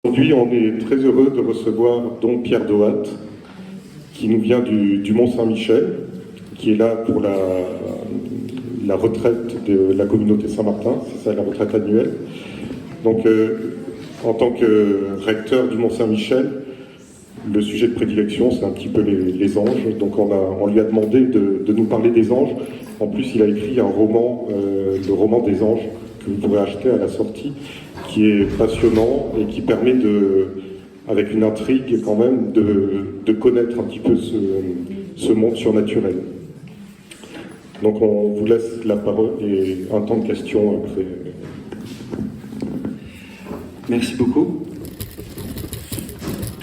Aujourd'hui, on est très heureux de recevoir Don Pierre Doat, qui nous vient du Mont-Saint-Michel, qui est là pour la retraite de la communauté Saint-Martin, c'est ça, la retraite annuelle. Donc, en tant que recteur du Mont-Saint-Michel, le sujet de prédilection, c'est un petit peu les anges. Donc, on lui a demandé de nous parler des anges. En plus, il a écrit un roman, le roman des anges, que vous pourrez acheter à la sortie, qui est passionnant et qui permet avec une intrigue quand même, de connaître un petit peu ce monde surnaturel. Donc on vous laisse la parole et un temps de questions après. Merci beaucoup.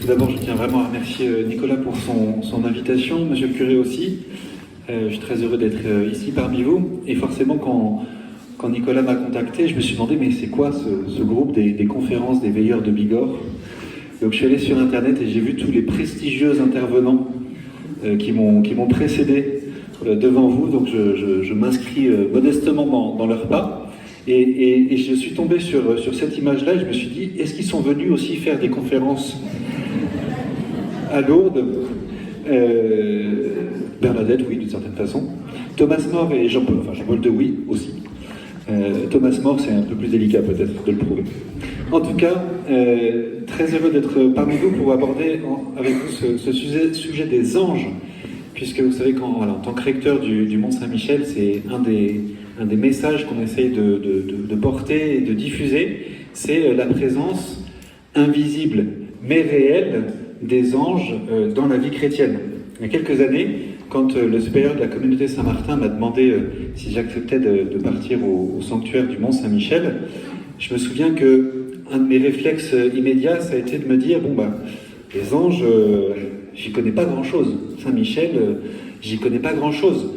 Tout d'abord, je tiens vraiment à remercier Nicolas pour son invitation, monsieur le curé aussi. Je suis très heureux d'être ici parmi vous. Et forcément, quand Nicolas m'a contacté, je me suis demandé, mais c'est quoi ce groupe des conférences des veilleurs de Bigorre? Donc je suis allé sur Internet et j'ai vu tous les prestigieux intervenants qui m'ont précédé devant vous. Donc je m'inscris modestement dans leur pas. Et je suis tombé sur cette image-là et je me suis dit, est-ce qu'ils sont venus aussi faire des conférences à Lourdes? Bernadette, oui, d'une certaine façon. Thomas More et Jean-Paul de Oui aussi. Thomas More, c'est un peu plus délicat peut-être de le prouver. En tout cas, très heureux d'être parmi vous pour aborder avec vous ce sujet des anges, puisque vous savez qu'en tant que recteur du Mont-Saint-Michel, c'est un des messages qu'on essaye de porter et de diffuser, c'est la présence invisible mais réelle des anges dans la vie chrétienne. Il y a quelques années, quand le supérieur de la communauté Saint-Martin m'a demandé si j'acceptais de partir au sanctuaire du Mont-Saint-Michel, je me souviens qu'un de mes réflexes immédiats, ça a été de me dire, les anges, j'y connais pas grand-chose. Saint-Michel, j'y connais pas grand-chose.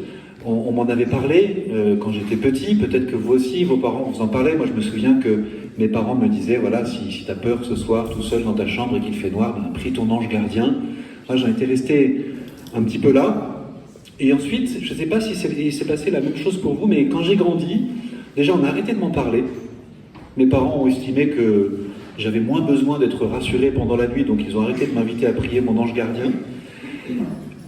On m'en avait parlé quand j'étais petit, peut-être que vous aussi, vos parents vous en parlaient. Moi, je me souviens que mes parents me disaient, voilà, si tu as peur ce soir, tout seul dans ta chambre et qu'il fait noir, prie ton ange gardien. Moi, j'en étais resté un petit peu là. Et ensuite, je ne sais pas si il s'est passé la même chose pour vous, mais quand j'ai grandi, déjà, on a arrêté de m'en parler. Mes parents ont estimé que j'avais moins besoin d'être rassuré pendant la nuit, donc ils ont arrêté de m'inviter à prier mon ange gardien.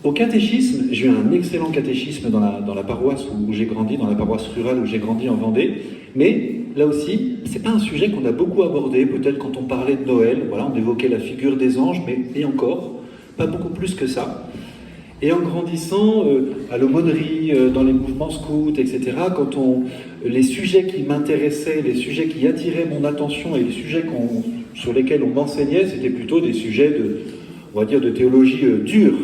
Au catéchisme, j'ai eu un excellent catéchisme dans la paroisse où j'ai grandi, dans la paroisse rurale où j'ai grandi en Vendée, mais là aussi, c'est pas un sujet qu'on a beaucoup abordé, peut-être quand on parlait de Noël, voilà, on évoquait la figure des anges, mais et encore, pas beaucoup plus que ça. Et en grandissant, à l'aumônerie, dans les mouvements scouts, etc., les sujets qui m'intéressaient, les sujets qui attiraient mon attention et les sujets sur lesquels on m'enseignait, c'était plutôt des sujets on va dire, de théologie dure.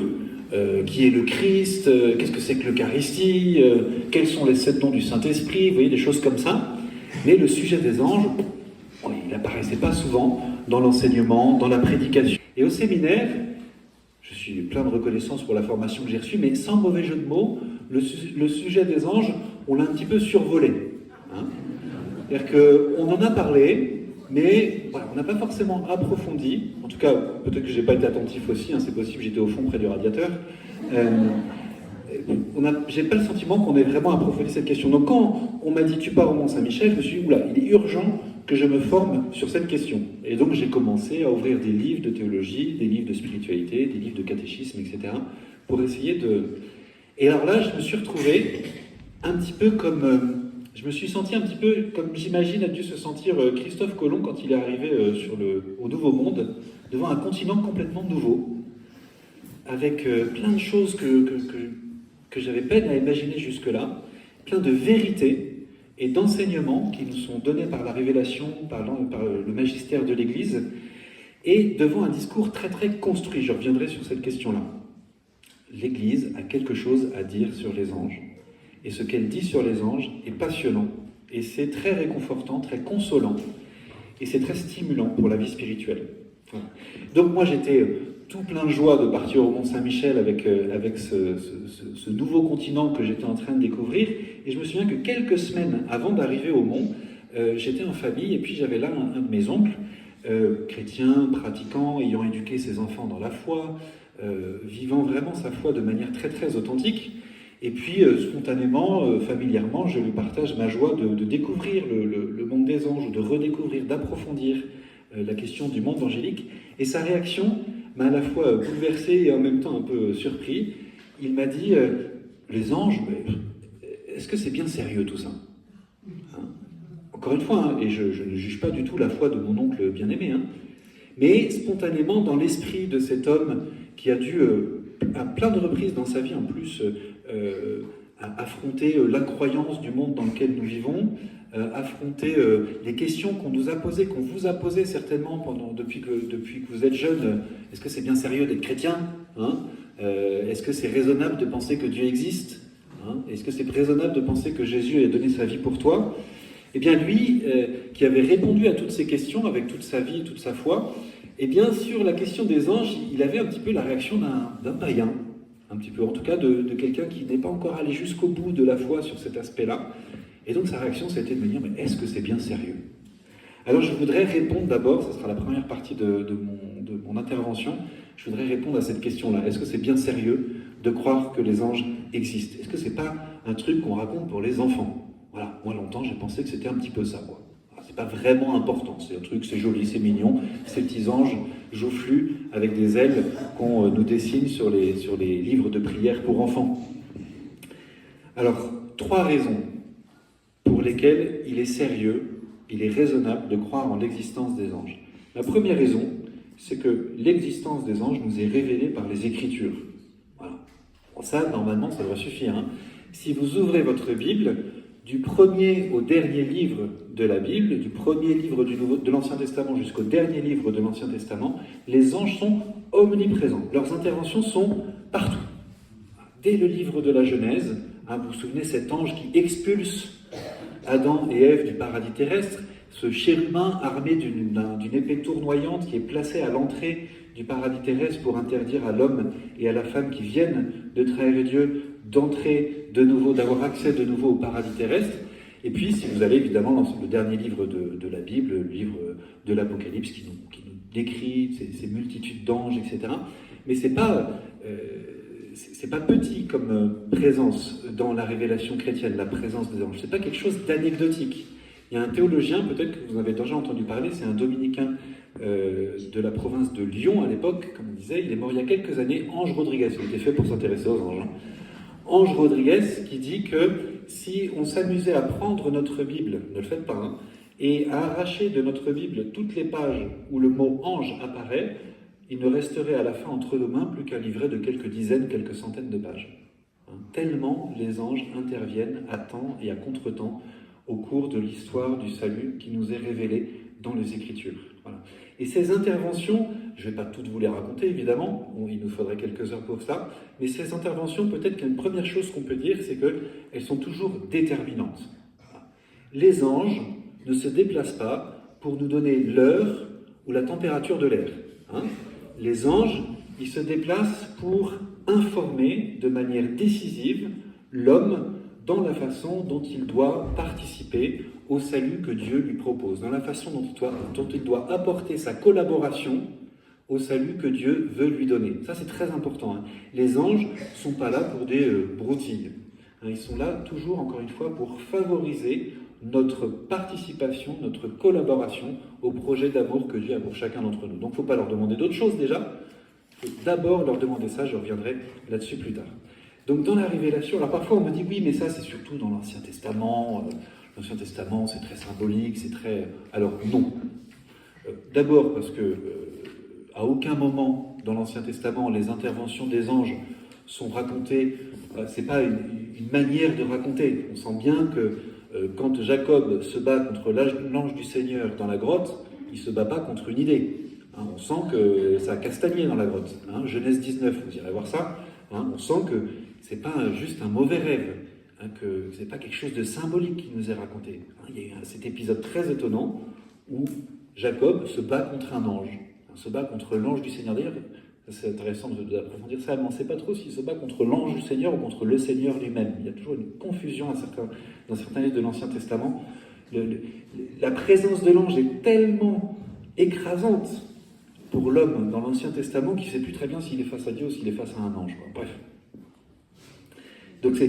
Qui est le Christ, qu'est-ce que c'est que l'Eucharistie, quels sont les 7 noms du Saint-Esprit, vous voyez, des choses comme ça. Mais le sujet des anges, il n'apparaissait pas souvent dans l'enseignement, dans la prédication. Et au séminaire, je suis plein de reconnaissance pour la formation que j'ai reçue, mais sans mauvais jeu de mots, le sujet des anges, on l'a un petit peu survolé. Hein. C'est-à-dire qu'on en a parlé, mais voilà, on n'a pas forcément approfondi. En tout cas, peut-être que je n'ai pas été attentif aussi, hein, c'est possible, j'étais au fond près du radiateur. J'ai pas le sentiment qu'on ait vraiment approfondi cette question. Donc quand on m'a dit « tu pars au Mont-Saint-Michel », je me suis dit « oula, il est urgent que je me forme sur cette question ». Et donc j'ai commencé à ouvrir des livres de théologie, des livres de spiritualité, des livres de catéchisme, etc. pour essayer de... Et alors là, je me suis retrouvé un petit peu comme... je me suis senti un petit peu comme j'imagine a dû se sentir Christophe Colomb quand il est arrivé au Nouveau Monde, devant un continent complètement nouveau, avec plein de choses que j'avais peine à imaginer jusque-là, plein de vérités et d'enseignements qui nous sont donnés par la révélation, par le magistère de l'Église, et devant un discours très très construit. Je reviendrai sur cette question-là. L'Église a quelque chose à dire sur les anges. Et ce qu'elle dit sur les anges est passionnant, et c'est très réconfortant, très consolant, et c'est très stimulant pour la vie spirituelle. Voilà. Donc moi j'étais tout plein de joie de partir au Mont-Saint-Michel avec ce nouveau continent que j'étais en train de découvrir, et je me souviens que quelques semaines avant d'arriver au Mont, j'étais en famille, et puis j'avais là un de mes oncles, chrétien, pratiquant, ayant éduqué ses enfants dans la foi, vivant vraiment sa foi de manière très très authentique. Et puis, spontanément, familièrement, je lui partage ma joie de découvrir le monde des anges, de redécouvrir, d'approfondir la question du monde angélique. Et sa réaction m'a à la fois bouleversé et en même temps un peu surpris. Il m'a dit, les anges, est-ce que c'est bien sérieux tout ça, hein? Encore une fois, hein, et je ne juge pas du tout la foi de mon oncle bien-aimé, hein, mais spontanément, dans l'esprit de cet homme qui a dû, à plein de reprises dans sa vie en plus, affronter l'incroyance du monde dans lequel nous vivons, affronter les questions qu'on nous a posées, qu'on vous a posées certainement depuis que vous êtes jeune. Est-ce que c'est bien sérieux d'être chrétien, hein? Est-ce que c'est raisonnable de penser que Dieu existe, hein? Est-ce que c'est raisonnable de penser que Jésus a donné sa vie pour toi? Eh bien lui, qui avait répondu à toutes ces questions avec toute sa vie, toute sa foi, eh bien sur la question des anges, il avait un petit peu la réaction d'un païen, un petit peu, en tout cas de quelqu'un qui n'est pas encore allé jusqu'au bout de la foi sur cet aspect-là. Et donc sa réaction, ça a été de me dire, mais est-ce que c'est bien sérieux? Alors je voudrais répondre d'abord, ce sera la première partie de mon intervention, je voudrais répondre à cette question-là. Est-ce que c'est bien sérieux de croire que les anges existent? Est-ce que c'est pas un truc qu'on raconte pour les enfants? Voilà, moi longtemps j'ai pensé que c'était un petit peu ça, quoi. C'est pas vraiment important, c'est un truc, c'est joli, c'est mignon, ces petits anges joufflus avec des ailes qu'on nous dessine sur les livres de prière pour enfants. Alors, 3 raisons pour lesquelles il est sérieux, il est raisonnable de croire en l'existence des anges. La première raison, c'est que l'existence des anges nous est révélée par les Écritures. Voilà. Bon, ça, normalement, ça devrait suffire, hein. Si vous ouvrez votre Bible, du premier au dernier livre de la Bible, du premier livre de l'Ancien Testament jusqu'au dernier livre de l'Ancien Testament, les anges sont omniprésents. Leurs interventions sont partout. Dès le livre de la Genèse, hein, vous vous souvenez, cet ange qui expulse Adam et Ève du paradis terrestre, ce chérubin armé d'une épée tournoyante qui est placé à l'entrée du paradis terrestre pour interdire à l'homme et à la femme qui viennent de trahir Dieu d'entrer de nouveau, d'avoir accès de nouveau au paradis terrestre. Et puis, si vous allez évidemment dans le dernier livre de la Bible, le livre de l'Apocalypse, qui nous décrit ces multitudes d'anges, etc. Mais c'est pas petit comme présence dans la révélation chrétienne, la présence des anges. C'est pas quelque chose d'anecdotique. Il y a un théologien, peut-être que vous en avez déjà entendu parler, c'est un dominicain de la province de Lyon à l'époque, comme on disait, il est mort il y a quelques années, Ange Rodriguez, il était fait pour s'intéresser aux anges. Ange Rodriguez qui dit que si on s'amusait à prendre notre Bible, ne le faites pas, hein, et à arracher de notre Bible toutes les pages où le mot ange apparaît, il ne resterait à la fin entre nos mains plus qu'un livret de quelques dizaines, quelques centaines de pages. Hein, tellement les anges interviennent à temps et à contre-temps au cours de l'histoire du salut qui nous est révélée dans les Écritures. Voilà. Et ces interventions, je ne vais pas toutes vous les raconter évidemment, il nous faudrait quelques heures pour ça, mais ces interventions, peut-être qu'une première chose qu'on peut dire, c'est qu'elles sont toujours déterminantes. Voilà. Les anges ne se déplacent pas pour nous donner l'heure ou la température de l'air. Hein. Les anges, ils se déplacent pour informer de manière décisive l'homme dans la façon dont il doit participer au salut que Dieu lui propose, dans la façon dont il doit apporter sa collaboration au salut que Dieu veut lui donner. Ça, c'est très important. Hein. Les anges ne sont pas là pour des broutilles. Hein, ils sont là, toujours, encore une fois, pour favoriser notre participation, notre collaboration au projet d'amour que Dieu a pour chacun d'entre nous. Donc, il ne faut pas leur demander d'autres choses, déjà. Il faut d'abord leur demander ça, je reviendrai là-dessus plus tard. Donc dans la révélation, alors parfois on me dit oui, mais ça c'est surtout dans l'Ancien Testament. L'Ancien Testament c'est très symbolique, c'est très... Alors non. D'abord parce que à aucun moment dans l'Ancien Testament les interventions des anges sont racontées. C'est pas une manière de raconter. On sent bien que quand Jacob se bat contre l'ange du Seigneur dans la grotte, il se bat pas contre une idée. Hein, on sent que ça a castagné dans la grotte. Hein, Genèse 19, vous irez voir ça. Hein, on sent que c'est pas juste un mauvais rêve, hein, que c'est pas quelque chose de symbolique qui nous est raconté. Hein, il y a cet épisode très étonnant où Jacob se bat contre un ange, hein, se bat contre l'ange du Seigneur. D'ailleurs, c'est intéressant d'approfondir ça, mais on ne sait pas trop s'il se bat contre l'ange du Seigneur ou contre le Seigneur lui-même. Il y a toujours une confusion dans certains livres de l'Ancien Testament. La présence de l'ange est tellement écrasante pour l'homme dans l'Ancien Testament qu'il ne sait plus très bien s'il est face à Dieu ou s'il est face à un ange. Quoi. Bref. Donc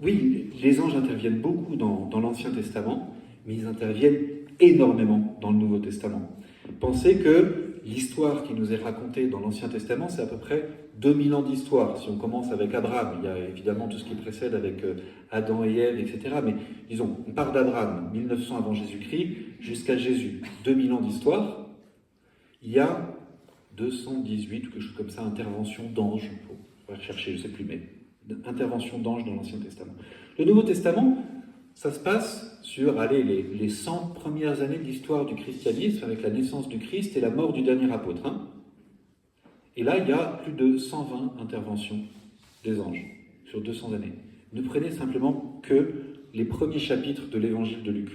oui, les anges interviennent beaucoup dans l'Ancien Testament, mais ils interviennent énormément dans le Nouveau Testament. pensez que l'histoire qui nous est racontée dans l'Ancien Testament, c'est à peu près 2000 ans d'histoire. Si on commence avec Abraham, il y a évidemment tout ce qui précède avec Adam et Ève, etc. Mais disons, on part d'Abraham, 1900 avant Jésus-Christ, jusqu'à Jésus, 2000 ans d'histoire. Il y a 218 ou quelque chose comme ça, interventions d'anges, il faut rechercher, je ne sais plus, mais interventions d'anges dans l'Ancien Testament. Le Nouveau Testament, ça se passe sur les 100 premières années de l'histoire du christianisme, avec la naissance du Christ et la mort du dernier apôtre. Hein. Et là, il y a plus de 120 interventions des anges sur 200 années. Ne prenez simplement que les premiers chapitres de l'évangile de Luc.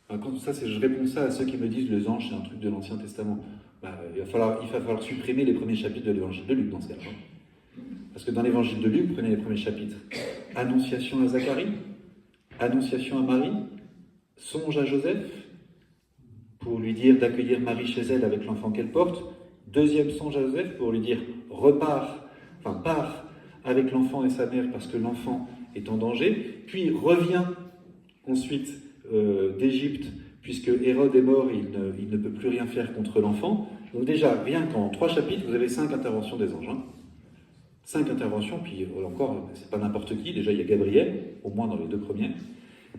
Quand ça, je réponds ça à ceux qui me disent les anges, c'est un truc de l'Ancien Testament. Il va falloir supprimer les premiers chapitres de l'évangile de Luc dans ce cas-là. Parce que dans l'évangile de Luc, prenez les premiers chapitres. Annonciation à Zacharie, Annonciation à Marie, songe à Joseph, pour lui dire d'accueillir Marie chez elle avec l'enfant qu'elle porte. Deuxième songe à Joseph, pour lui dire pars avec l'enfant et sa mère parce que l'enfant est en danger. Puis revient ensuite d'Égypte, puisque Hérode est mort et il ne peut plus rien faire contre l'enfant. Donc déjà, rien qu'en 3 chapitres, vous avez 5 interventions des anges. 5 interventions, puis encore, c'est pas n'importe qui. Déjà, il y a Gabriel, au moins dans les 2 premières.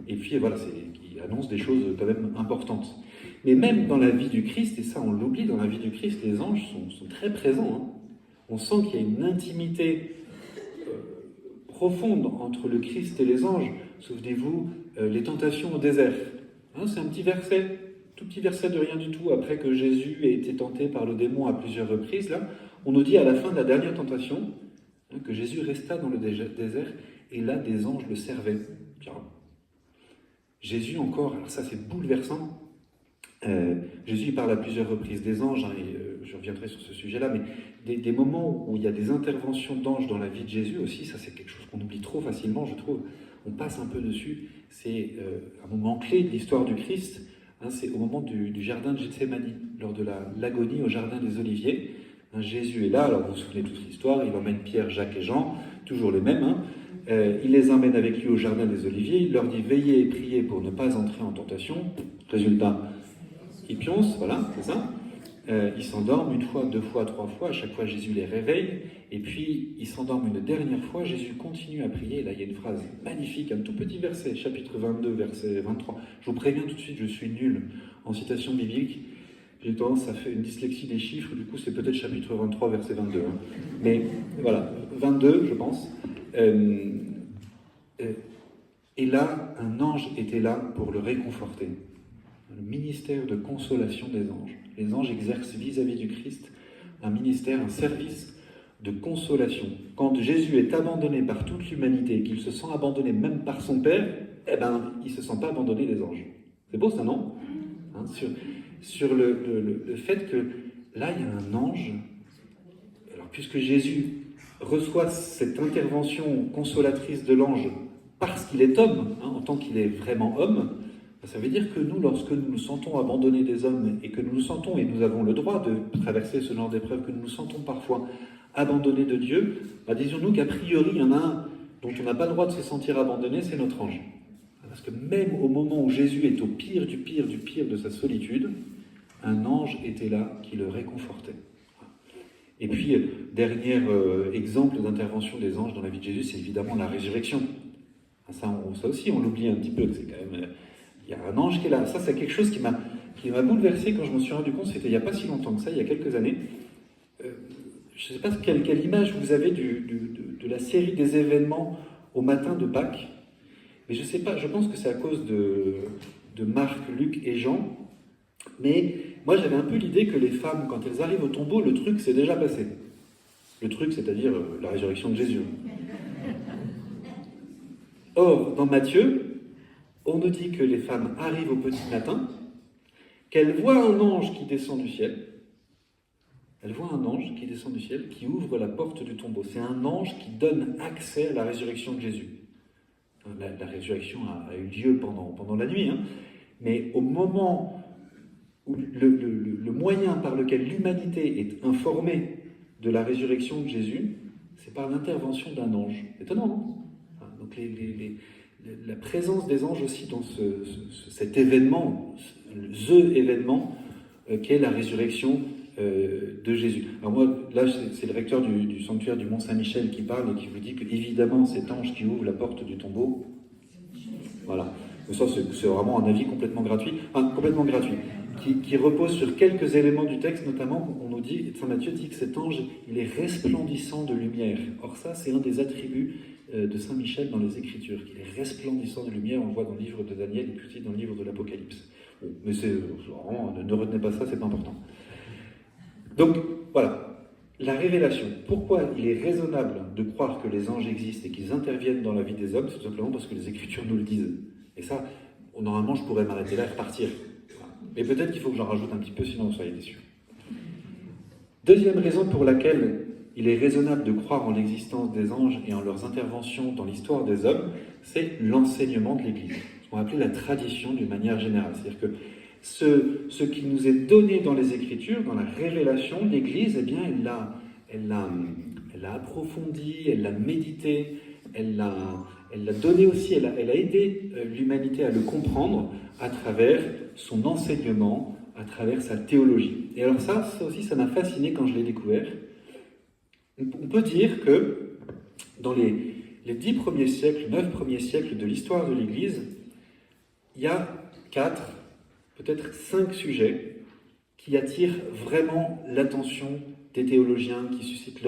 Et puis voilà, qui annonce des choses quand même importantes. Mais même dans la vie du Christ, et ça on l'oublie, dans la vie du Christ, les anges sont très présents. On sent qu'il y a une intimité profonde entre le Christ et les anges. Souvenez-vous, les tentations au désert. C'est un petit verset, tout petit verset de rien du tout, après que Jésus ait été tenté par le démon à plusieurs reprises. Là, on nous dit à la fin de la dernière tentation que Jésus resta dans le désert, et là des anges le servaient. Jésus encore, alors ça c'est bouleversant, Jésus parle à plusieurs reprises des anges, et je reviendrai sur ce sujet-là, mais des moments où il y a des interventions d'anges dans la vie de Jésus aussi, ça c'est quelque chose qu'on oublie trop facilement, je trouve. On passe un peu dessus. C'est un moment clé de l'histoire du Christ. C'est au moment du jardin de Gethsémani, lors de l'agonie au jardin des Oliviers. Jésus est là, alors vous vous souvenez de toute l'histoire, il emmène Pierre, Jacques et Jean, toujours les mêmes. Il les emmène avec lui au jardin des Oliviers, il leur dit « Veillez et priez pour ne pas entrer en tentation ». Résultat, ils pioncent, voilà, c'est ça. Ils s'endorment 1 fois, 2 fois, 3 fois, à chaque fois Jésus les réveille, et puis ils s'endorment une dernière fois, Jésus continue à prier, là il y a une phrase magnifique, un tout petit verset, chapitre 22, verset 23. Je vous préviens tout de suite, je suis nul en citation biblique, j'ai tendance à faire une dyslexie des chiffres, du coup c'est peut-être chapitre 23, verset 22. Mais voilà, 22 je pense. Et là, un ange était là pour le réconforter. Le ministère de consolation des anges. Les anges exercent vis-à-vis du Christ un ministère, un service de consolation. Quand Jésus est abandonné par toute l'humanité et qu'il se sent abandonné même par son Père, il ne se sent pas abandonné des anges. C'est beau ça, non ? Sur le fait que là, il y a un ange. Alors, puisque Jésus reçoit cette intervention consolatrice de l'ange parce qu'il est homme, en tant qu'il est vraiment homme, ça veut dire que nous, lorsque nous nous sentons abandonnés des hommes et que nous nous sentons, et nous avons le droit de traverser ce genre d'épreuve, que nous nous sentons parfois abandonnés de Dieu, disons-nous qu'a priori, il y en a un dont on n'a pas le droit de se sentir abandonné, c'est notre ange. Parce que même au moment où Jésus est au pire du pire du pire de sa solitude, un ange était là qui le réconfortait. Et puis, dernier exemple d'intervention des anges dans la vie de Jésus, c'est évidemment la résurrection. Ça aussi, on l'oublie un petit peu, c'est quand même... Il y a un ange qui est là. Ça, c'est quelque chose qui m'a bouleversé quand je me suis rendu compte, c'était il n'y a pas si longtemps que ça, il y a quelques années. Je ne sais pas quelle image vous avez de la série des événements au matin de Pâques, mais je ne sais pas, je pense que c'est à cause de Marc, Luc et Jean, mais moi j'avais un peu l'idée que les femmes, quand elles arrivent au tombeau, le truc s'est déjà passé. Le truc, c'est-à-dire la résurrection de Jésus. Or, dans Matthieu, on nous dit que les femmes arrivent au petit matin, qu'elles voient un ange qui descend du ciel. Elles voient un ange qui descend du ciel, qui ouvre la porte du tombeau. C'est un ange qui donne accès à la résurrection de Jésus. La résurrection a eu lieu pendant la nuit, mais au moment où le moyen par lequel l'humanité est informée de la résurrection de Jésus, c'est par l'intervention d'un ange. Étonnant, non ? Donc la présence des anges aussi dans cet événement, événement, qu'est la résurrection de Jésus. Alors moi, là, c'est le recteur du sanctuaire du Mont-Saint-Michel qui parle et qui vous dit qu'évidemment, cet ange qui ouvre la porte du tombeau, voilà. Mais ça, c'est vraiment un avis complètement gratuit, qui repose sur quelques éléments du texte, notamment, on nous dit, Saint Matthieu dit que cet ange, il est resplendissant de lumière. Or ça, c'est un des attributs de Saint Michel dans les Écritures, qu'il est resplendissant de lumière, on le voit dans le livre de Daniel et puis aussi dans le livre de l'Apocalypse. Bon, mais c'est vraiment, ne retenez pas ça, c'est pas important. Donc, voilà, la révélation. Pourquoi il est raisonnable de croire que les anges existent et qu'ils interviennent dans la vie des hommes? C'est tout simplement parce que les Écritures nous le disent. Et ça, normalement, je pourrais m'arrêter là et repartir. Mais peut-être qu'il faut que j'en rajoute un petit peu, sinon vous soyez déçus. Deuxième raison pour laquelle il est raisonnable de croire en l'existence des anges et en leurs interventions dans l'histoire des hommes, c'est l'enseignement de l'Église. Ce qu'on appelle la tradition d'une manière générale. C'est-à-dire que ce qui nous est donné dans les Écritures, dans la révélation, l'Église, eh bien, elle l'a approfondi, elle l'a médité, elle l'a donné aussi, elle a aidé l'humanité à le comprendre à travers son enseignement, à travers sa théologie. Et alors ça aussi, ça m'a fasciné quand je l'ai découvert. On peut dire que dans les 10 premiers siècles, 9 premiers siècles de l'histoire de l'Église, il y a 4, peut-être 5 sujets qui attirent vraiment l'attention des théologiens, qui suscitent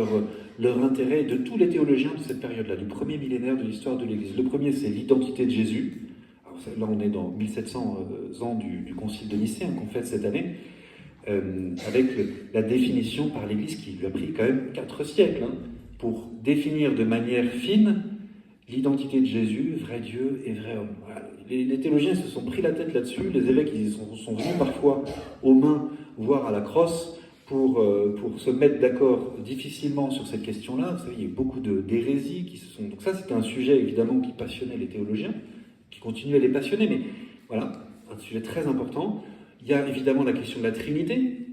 leur intérêt, de tous les théologiens de cette période-là, du premier millénaire de l'histoire de l'Église. Le premier, c'est l'identité de Jésus. Alors là, on est dans 1700 ans du Concile de Nicée, qu'on fête cette année, avec la définition par l'Église qui lui a pris quand même 4 siècles, pour définir de manière fine l'identité de Jésus, vrai Dieu et vrai homme. Voilà. Les théologiens se sont pris la tête là-dessus, les évêques ils sont venus parfois aux mains, voire à la crosse, pour se mettre d'accord difficilement sur cette question-là. Vous savez, il y a eu beaucoup d'hérésies qui se sont... Donc ça, c'était un sujet évidemment qui passionnait les théologiens, qui continue à les passionner, mais voilà, un sujet très important. Il y a évidemment la question de la Trinité.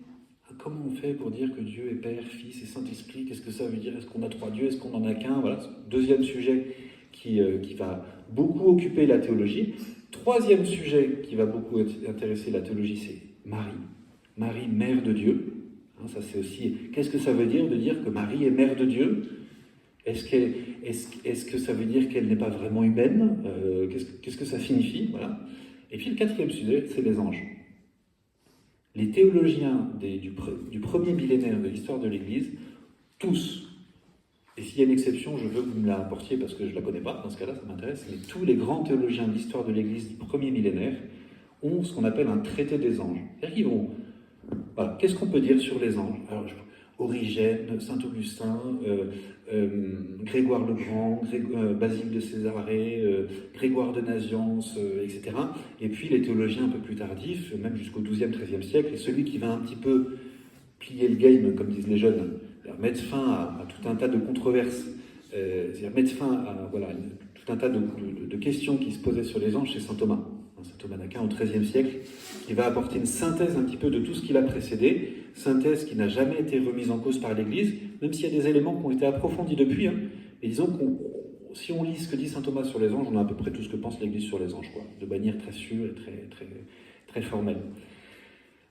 Comment on fait pour dire que Dieu est Père, Fils et Saint-Esprit? Qu'est-ce que ça veut dire? Est-ce qu'on a 3 dieux? Est-ce qu'on n'en a qu'un? Voilà, deuxième sujet qui va beaucoup occuper la théologie. Troisième sujet qui va beaucoup intéresser la théologie, c'est Marie. Marie, mère de Dieu. Ça, c'est aussi... Qu'est-ce que ça veut dire de dire que Marie est mère de Dieu? Est-ce que ça veut dire qu'elle n'est pas vraiment humaine? Qu'est-ce que ça signifie? Voilà. Et puis le quatrième sujet, c'est les anges. Les théologiens du premier millénaire de l'histoire de l'Église, tous, et s'il y a une exception, je veux que vous me la apportiez parce que je ne la connais pas, dans ce cas-là, ça m'intéresse, mais tous les grands théologiens de l'histoire de l'Église du premier millénaire ont ce qu'on appelle un traité des anges. C'est-à-dire qu'ils vont... Voilà. Qu'est-ce qu'on peut dire sur les anges? Alors, Origène, Saint-Augustin, Grégoire le Grand, Basile de Césarée, Grégoire de Nazianze, etc. Et puis les théologiens un peu plus tardifs, même jusqu'au XIIe, XIIIe siècle, et celui qui va un petit peu plier le game, comme disent les jeunes, mettre fin à tout un tas de controverses, c'est-à-dire mettre fin à tout un tas de questions qui se posaient sur les anges, c'est saint Thomas. Saint Thomas d'Aquin au XIIIe siècle, qui va apporter une synthèse un petit peu de tout ce qui l'a précédé, synthèse qui n'a jamais été remise en cause par l'Église, même s'il y a des éléments qui ont été approfondis depuis. Et disons que si on lit ce que dit saint Thomas sur les anges, on a à peu près tout ce que pense l'Église sur les anges, de manière très sûre et très formelle.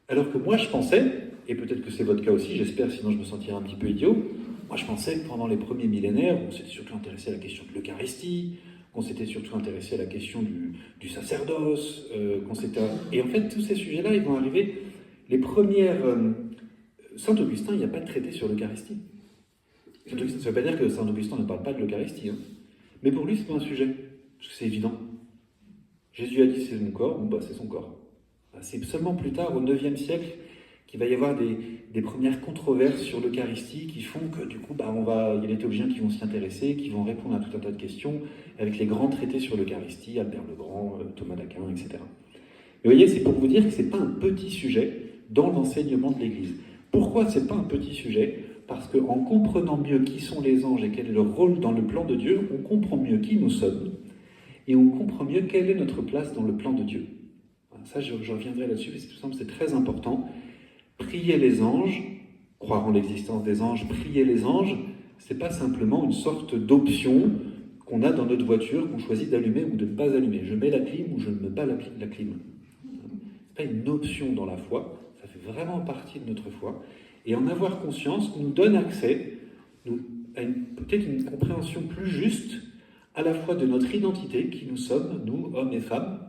Alors que moi je pensais, et peut-être que c'est votre cas aussi, j'espère, sinon je me sentirais un petit peu idiot, moi je pensais que pendant les premiers millénaires, on s'était surtout intéressé à la question de l'Eucharistie, qu'on s'était surtout intéressé à la question du sacerdoce, Et en fait, tous ces sujets-là, ils vont arriver... Les premières... Saint Augustin, il n'y a pas de traité sur l'Eucharistie. Ça ne veut pas dire que Saint Augustin ne parle pas de l'Eucharistie. Mais pour lui, c'est pas un sujet. Parce que c'est évident. Jésus a dit c'est mon corps, c'est son corps. C'est seulement plus tard, au IXe siècle, qu'il va y avoir des premières controverses sur l'Eucharistie qui font que, du coup, il y a des théologiens qui vont s'y intéresser, qui vont répondre à tout un tas de questions, avec les grands traités sur l'Eucharistie, Albert le Grand, Thomas d'Aquin, etc. Mais vous voyez, c'est pour vous dire que ce n'est pas un petit sujet dans l'enseignement de l'Église. Pourquoi ce n'est pas un petit sujet? Parce qu'en comprenant mieux qui sont les anges et quel est leur rôle dans le plan de Dieu, on comprend mieux qui nous sommes, et on comprend mieux quelle est notre place dans le plan de Dieu. Ça, je reviendrai là-dessus, mais c'est tout simple, c'est très important. Prier les anges, croire en l'existence des anges, prier les anges, c'est pas simplement une sorte d'option qu'on a dans notre voiture, qu'on choisit d'allumer ou de ne pas allumer. Je mets la clim ou je ne mets pas la clim. C'est pas une option dans la foi, ça fait vraiment partie de notre foi. Et en avoir conscience nous donne accès à peut-être une compréhension plus juste à la fois de notre identité, qui nous sommes, nous, hommes et femmes,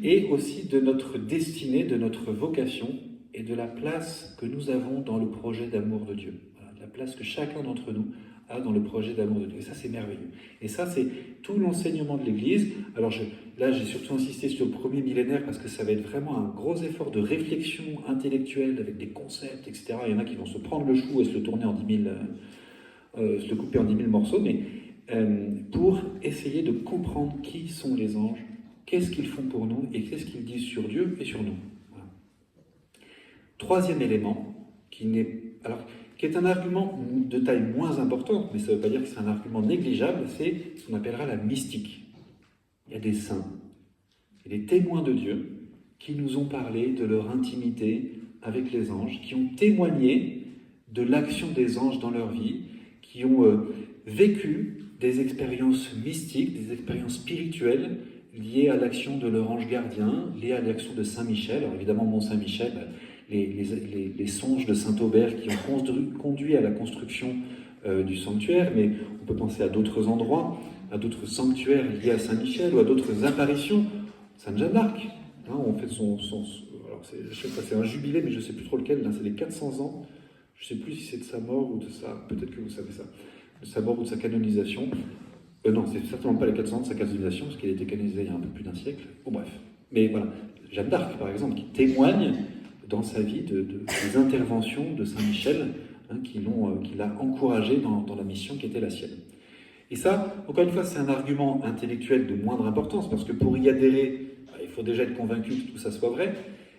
et aussi de notre destinée, de notre vocation, et de la place que nous avons dans le projet d'amour de Dieu. Voilà, la place que chacun d'entre nous a dans le projet d'amour de Dieu. Et ça, c'est merveilleux. Et ça, c'est tout l'enseignement de l'Église. Alors là, j'ai surtout insisté sur le premier millénaire parce que ça va être vraiment un gros effort de réflexion intellectuelle avec des concepts, etc. Il y en a qui vont se prendre le chou et se le tourner en 10 000, se le couper en 10 000 morceaux, mais pour essayer de comprendre qui sont les anges, qu'est-ce qu'ils font pour nous et qu'est-ce qu'ils disent sur Dieu et sur nous. Voilà. Troisième élément, qui est un argument de taille moins importante, mais ça ne veut pas dire que c'est un argument négligeable, c'est ce qu'on appellera la mystique. Il y a des saints, et des témoins de Dieu qui nous ont parlé de leur intimité avec les anges, qui ont témoigné de l'action des anges dans leur vie, qui ont vécu des expériences mystiques, des expériences spirituelles liées à l'action de leur ange gardien, liées à l'action de Saint Michel. Alors évidemment, Mont Saint-Michel, les songes de Saint-Aubert qui ont conduit à la construction du sanctuaire, mais on peut penser à d'autres endroits, à d'autres sanctuaires liés à Saint-Michel ou à d'autres apparitions. Sainte Jeanne d'Arc, hein, on fait alors je sais pas, c'est un jubilé, mais je ne sais plus trop lequel, là, c'est les 400 ans, je ne sais plus si c'est de sa mort ou de sa, peut-être que vous savez ça, de sa mort ou de sa canonisation. Non, c'est certainement pas les 400 ans de sa canonisation, parce qu'elle a été canonisée il y a un peu plus d'un siècle. Bon bref, mais voilà, Jeanne d'Arc par exemple, qui témoigne dans sa vie des interventions de Saint-Michel, hein, qui l'a encouragé dans la mission qui était la sienne. Et ça, encore une fois, c'est un argument intellectuel de moindre importance, parce que pour y adhérer, il faut déjà être convaincu que tout ça soit vrai,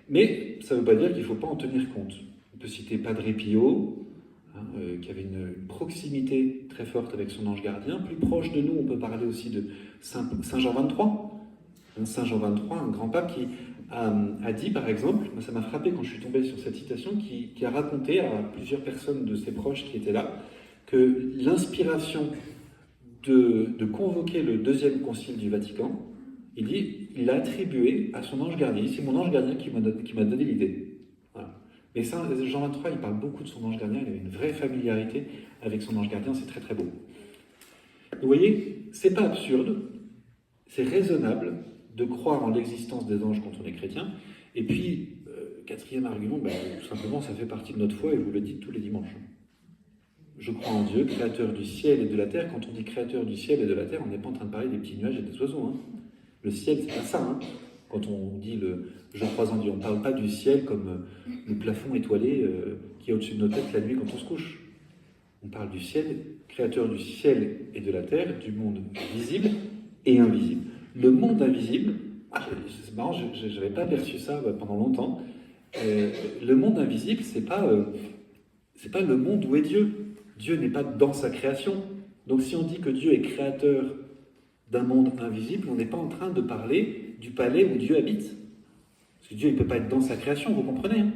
mais ça ne veut pas dire qu'il ne faut pas en tenir compte. On peut citer Padre Pio, hein, qui avait une proximité très forte avec son ange gardien. Plus proche de nous, on peut parler aussi de Saint Jean XXIII. Saint Jean XXIII, un grand pape qui a dit, par exemple, ça m'a frappé quand je suis tombé sur cette citation, qui a raconté à plusieurs personnes de ses proches qui étaient là, que l'inspiration de convoquer le deuxième concile du Vatican, il l'a attribué à son ange gardien. C'est mon ange gardien qui m'a donné l'idée. Voilà. Mais Saint Jean XXIII, il parle beaucoup de son ange gardien, il avait une vraie familiarité avec son ange gardien, c'est très très beau. Vous voyez, c'est pas absurde, c'est raisonnable de croire en l'existence des anges quand on est chrétien. Et puis, quatrième argument, tout simplement, ça fait partie de notre foi et vous le dites tous les dimanches. Je crois en Dieu, créateur du ciel et de la terre. Quand on dit créateur du ciel et de la terre, on n'est pas en train de parler des petits nuages et des oiseaux. Hein. Le ciel, c'est pas ça. Hein. Quand on dit je crois en Dieu, on ne parle pas du ciel comme le plafond étoilé qui est au-dessus de nos têtes la nuit quand on se couche. On parle du ciel, créateur du ciel et de la terre, du monde visible et invisible. Le monde invisible, c'est marrant, je n'avais pas perçu ça pendant longtemps. Le monde invisible, c'est pas le monde où est Dieu. Dieu n'est pas dans sa création. Donc si on dit que Dieu est créateur d'un monde invisible, on n'est pas en train de parler du palais où Dieu habite. Parce que Dieu ne peut pas être dans sa création, vous comprenez, hein.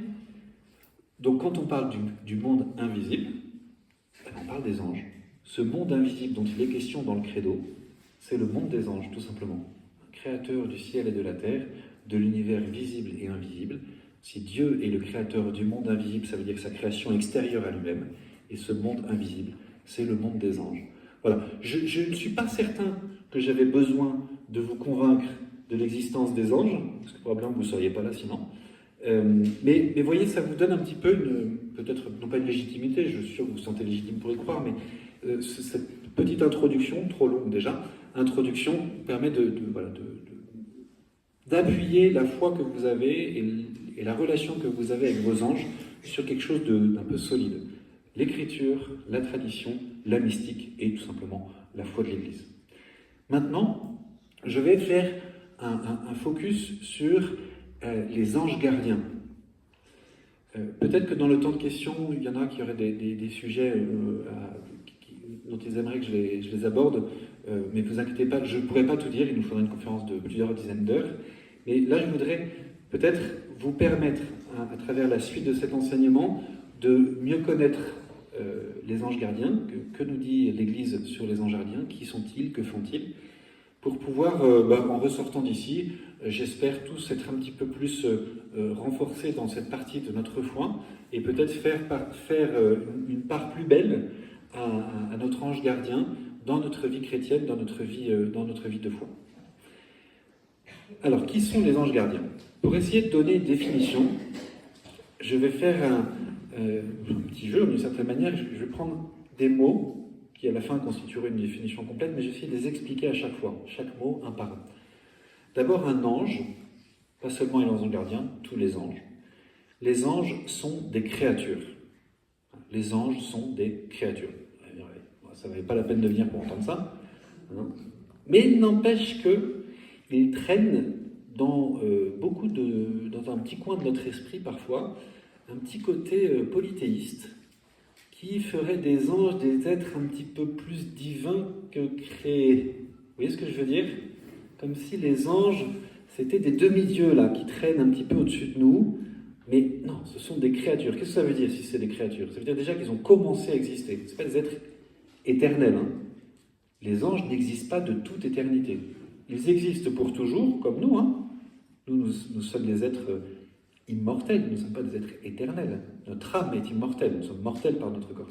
Donc quand on parle du monde invisible, on parle des anges. Ce monde invisible dont il est question dans le credo, c'est le monde des anges, tout simplement. Créateur du ciel et de la terre, de l'univers visible et invisible. Si Dieu est le créateur du monde invisible, ça veut dire que sa création est extérieure à lui-même. Et ce monde invisible, c'est le monde des anges. Voilà. Je ne suis pas certain que j'avais besoin de vous convaincre de l'existence des anges, parce que probablement vous ne seriez pas là sinon. Mais voyez, ça vous donne un petit peu, peut-être non pas une légitimité, je suis sûr que vous vous sentez légitime pour y croire, mais cette petite introduction, trop longue déjà, introduction permet d'appuyer la foi que vous avez et la relation que vous avez avec vos anges sur quelque chose d'un peu solide. L'écriture, la tradition, la mystique et tout simplement la foi de l'Église. Maintenant, je vais faire un focus sur les anges gardiens. Peut-être que dans le temps de questions, il y en a qui auraient des sujets dont ils aimeraient que je les aborde, mais ne vous inquiétez pas, je ne pourrais pas tout dire, il nous faudrait une conférence de plusieurs dizaines d'heures. Mais là, je voudrais peut-être vous permettre, à travers la suite de cet enseignement, de mieux connaître les anges gardiens. Que nous dit l'Église sur les anges gardiens? Qui sont-ils? Que font-ils? Pour pouvoir, en ressortant d'ici, j'espère tous être un petit peu plus renforcés dans cette partie de notre foi et peut-être faire une part plus belle à notre ange gardien dans notre vie chrétienne, dans notre vie de foi. Alors, qui sont les anges gardiens? Pour essayer de donner une définition, je vais faire un petit jeu, d'une certaine manière. Je vais prendre des mots qui, à la fin, constitueraient une définition complète, mais j'essaie de les expliquer à chaque fois, chaque mot, un par un. D'abord, un ange, pas seulement les anges gardiens, tous les anges. Les anges sont des créatures. Les anges sont des créatures. Ça ne valait pas la peine de venir pour entendre ça. Mais il n'empêche qu'ils traînent dans un petit coin de notre esprit parfois, un petit côté polythéiste, qui ferait des anges des êtres un petit peu plus divins que créés. Vous voyez ce que je veux dire? Comme si les anges, c'était des demi-dieux là, qui traînent un petit peu au-dessus de nous. Mais non, ce sont des créatures. Qu'est-ce que ça veut dire si c'est des créatures? Ça veut dire déjà qu'ils ont commencé à exister. Ce ne sont pas des êtres éternels. Les anges n'existent pas de toute éternité. Ils existent pour toujours, comme nous. Nous sommes des êtres immortels, nous ne sommes pas des êtres éternels. Notre âme est immortelle, nous sommes mortels par notre corps.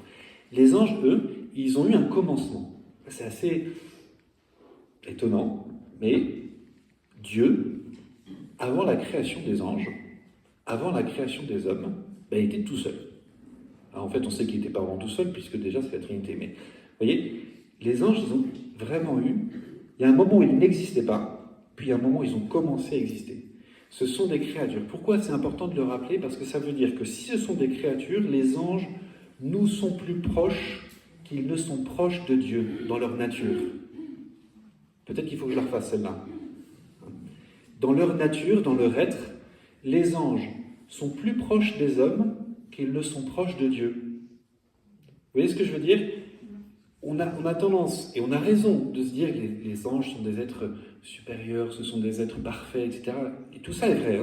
Les anges, eux, ils ont eu un commencement. C'est assez étonnant, mais Dieu, avant la création des anges, avant la création des hommes, il était tout seul. Alors, en fait, on sait qu'il n'était pas vraiment tout seul, puisque déjà c'est la Trinité. Mais vous voyez, les anges, ils ont vraiment eu... Il y a un moment où ils n'existaient pas, puis il y a un moment où ils ont commencé à exister. Ce sont des créatures. Pourquoi c'est important de le rappeler? Parce que ça veut dire que si ce sont des créatures, les anges nous sont plus proches qu'ils ne sont proches de Dieu dans leur nature. Peut-être qu'il faut que je la refasse celle-là. Dans leur nature, dans leur être, les anges sont plus proches des hommes qu'ils ne sont proches de Dieu. Vous voyez ce que je veux dire? On a tendance, et on a raison, de se dire que les anges sont des êtres supérieurs, ce sont des êtres parfaits, etc. Et tout ça est vrai,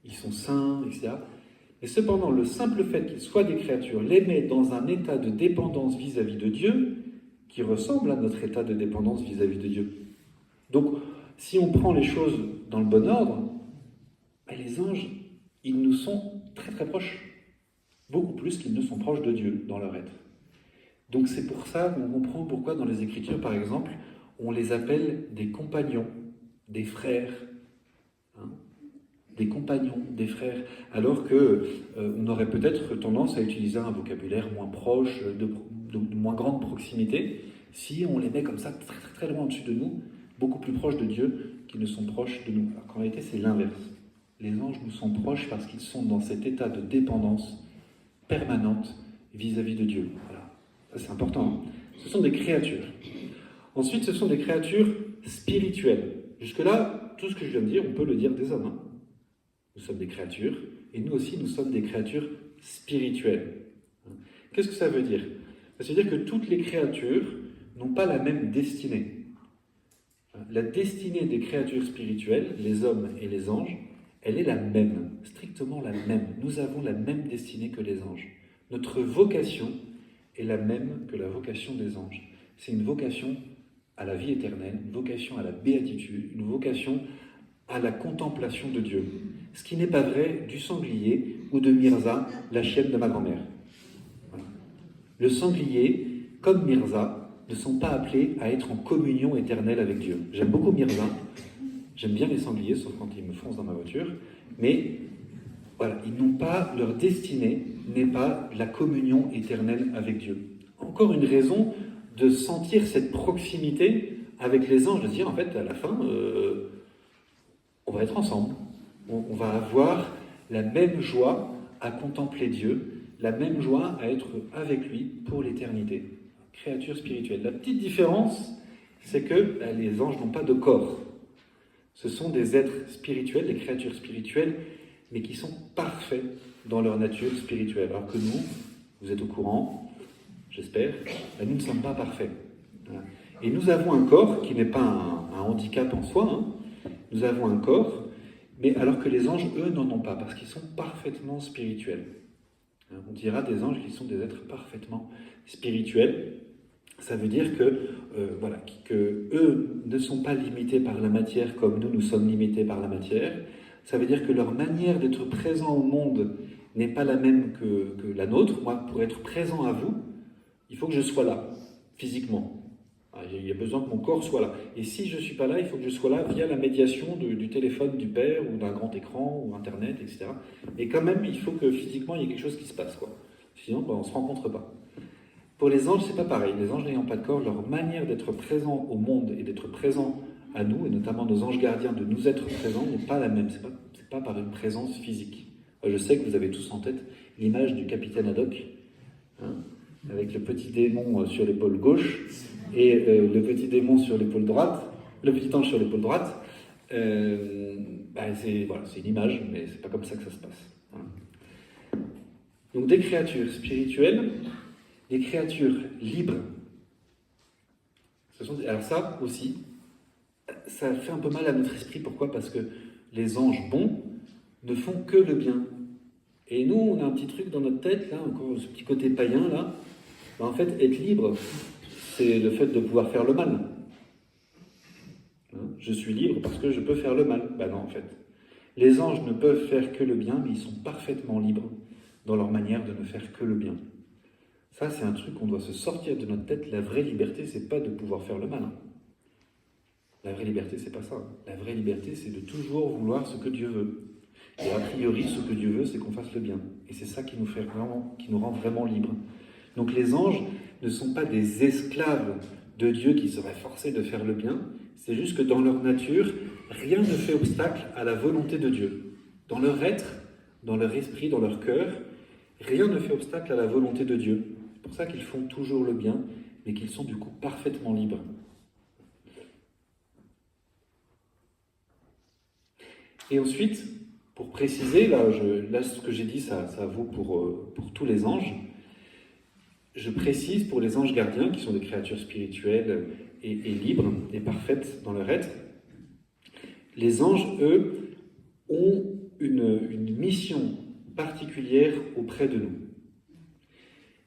Ils sont saints, etc. Et cependant, le simple fait qu'ils soient des créatures les met dans un état de dépendance vis-à-vis de Dieu qui ressemble à notre état de dépendance vis-à-vis de Dieu. Donc, si on prend les choses dans le bon ordre, les anges, ils nous sont très très proches. Beaucoup plus qu'ils ne sont proches de Dieu dans leur être. Donc c'est pour ça qu'on comprend pourquoi dans les Écritures, par exemple, on les appelle des compagnons, des frères. Des compagnons, des frères. Alors qu'on aurait peut-être tendance à utiliser un vocabulaire moins proche, de moins grande proximité, si on les met comme ça très très très loin au-dessus de nous, beaucoup plus proches de Dieu qu'ils ne sont proches de nous. Alors qu'en réalité, c'est l'inverse. Les anges nous sont proches parce qu'ils sont dans cet état de dépendance permanente vis-à-vis de Dieu. Voilà. Ça, c'est important. Ce sont des créatures. Ensuite, ce sont des créatures spirituelles. Jusque-là, tout ce que je viens de dire, on peut le dire des hommes. Nous sommes des créatures, et nous aussi, nous sommes des créatures spirituelles. Qu'est-ce que ça veut dire? Ça veut dire que toutes les créatures n'ont pas la même destinée. La destinée des créatures spirituelles, les hommes et les anges, elle est la même, strictement la même. Nous avons la même destinée que les anges. Notre vocation est la même que la vocation des anges. C'est une vocation à la vie éternelle, une vocation à la béatitude, une vocation à la contemplation de Dieu. Ce qui n'est pas vrai du sanglier ou de Mirza, la chienne de ma grand-mère. Voilà. Le sanglier, comme Mirza, ne sont pas appelés à être en communion éternelle avec Dieu. J'aime beaucoup Mirza, j'aime bien les sangliers, sauf quand ils me foncent dans ma voiture, mais voilà, ils n'ont pas, leur destinée n'est pas la communion éternelle avec Dieu. Encore une raison de sentir cette proximité avec les anges, de dire en fait à la fin, on va être ensemble, on va avoir la même joie à contempler Dieu, la même joie à être avec lui pour l'éternité. Créature spirituelle. La petite différence, c'est que les anges n'ont pas de corps. Ce sont des êtres spirituels, des créatures spirituelles, mais qui sont parfaits dans leur nature spirituelle. Alors que nous, vous êtes au courant, j'espère, nous ne sommes pas parfaits. Et nous avons un corps qui n'est pas un handicap en soi, Nous avons un corps, mais alors que les anges, eux, n'en ont pas, parce qu'ils sont parfaitement spirituels. On dira des anges qui sont des êtres parfaitement spirituels. Ça veut dire que eux ne sont pas limités par la matière comme nous sommes limités par la matière. Ça veut dire que leur manière d'être présent au monde n'est pas la même que la nôtre. Moi, pour être présent à vous, il faut que je sois là, physiquement. Il y a besoin que mon corps soit là. Et si je ne suis pas là, il faut que je sois là via la médiation du téléphone du père ou d'un grand écran ou Internet, etc. Et quand même, il faut que physiquement, il y ait quelque chose qui se passe, quoi. Sinon, on ne se rencontre pas. Pour les anges, c'est pas pareil. Les anges n'ayant pas de corps, leur manière d'être présent au monde et d'être présent à nous, et notamment nos anges gardiens, de nous être présents, n'est pas la même. C'est pas par une présence physique. Je sais que vous avez tous en tête l'image du capitaine Haddock, hein, avec le petit démon sur l'épaule gauche et le petit démon sur l'épaule droite, le petit ange sur l'épaule droite. C'est une image, mais c'est pas comme ça que ça se passe. Hein. Donc des créatures spirituelles, des créatures libres. Alors ça aussi, ça fait un peu mal à notre esprit. Pourquoi ? Parce que les anges bons ne font que le bien. Et nous, on a un petit truc dans notre tête, là, encore ce petit côté païen, là. En fait, être libre, c'est le fait de pouvoir faire le mal. Hein ? Je suis libre parce que je peux faire le mal. Ben non, en fait. Les anges ne peuvent faire que le bien, mais ils sont parfaitement libres dans leur manière de ne faire que le bien. Ça, c'est un truc qu'on doit se sortir de notre tête. La vraie liberté, c'est pas de pouvoir faire le mal. Hein. La vraie liberté, c'est pas ça. La vraie liberté, c'est de toujours vouloir ce que Dieu veut. Et a priori, ce que Dieu veut, c'est qu'on fasse le bien. Et c'est ça qui nous rend vraiment libres. Donc les anges ne sont pas des esclaves de Dieu qui seraient forcés de faire le bien. C'est juste que dans leur nature, rien ne fait obstacle à la volonté de Dieu. Dans leur être, dans leur esprit, dans leur cœur, rien ne fait obstacle à la volonté de Dieu. C'est pour ça qu'ils font toujours le bien, mais qu'ils sont du coup parfaitement libres. Et ensuite, pour préciser, là ce que j'ai dit, ça vaut pour tous les anges. Je précise pour les anges gardiens, qui sont des créatures spirituelles et libres et parfaites dans leur être. Les anges, eux, ont une mission particulière auprès de nous.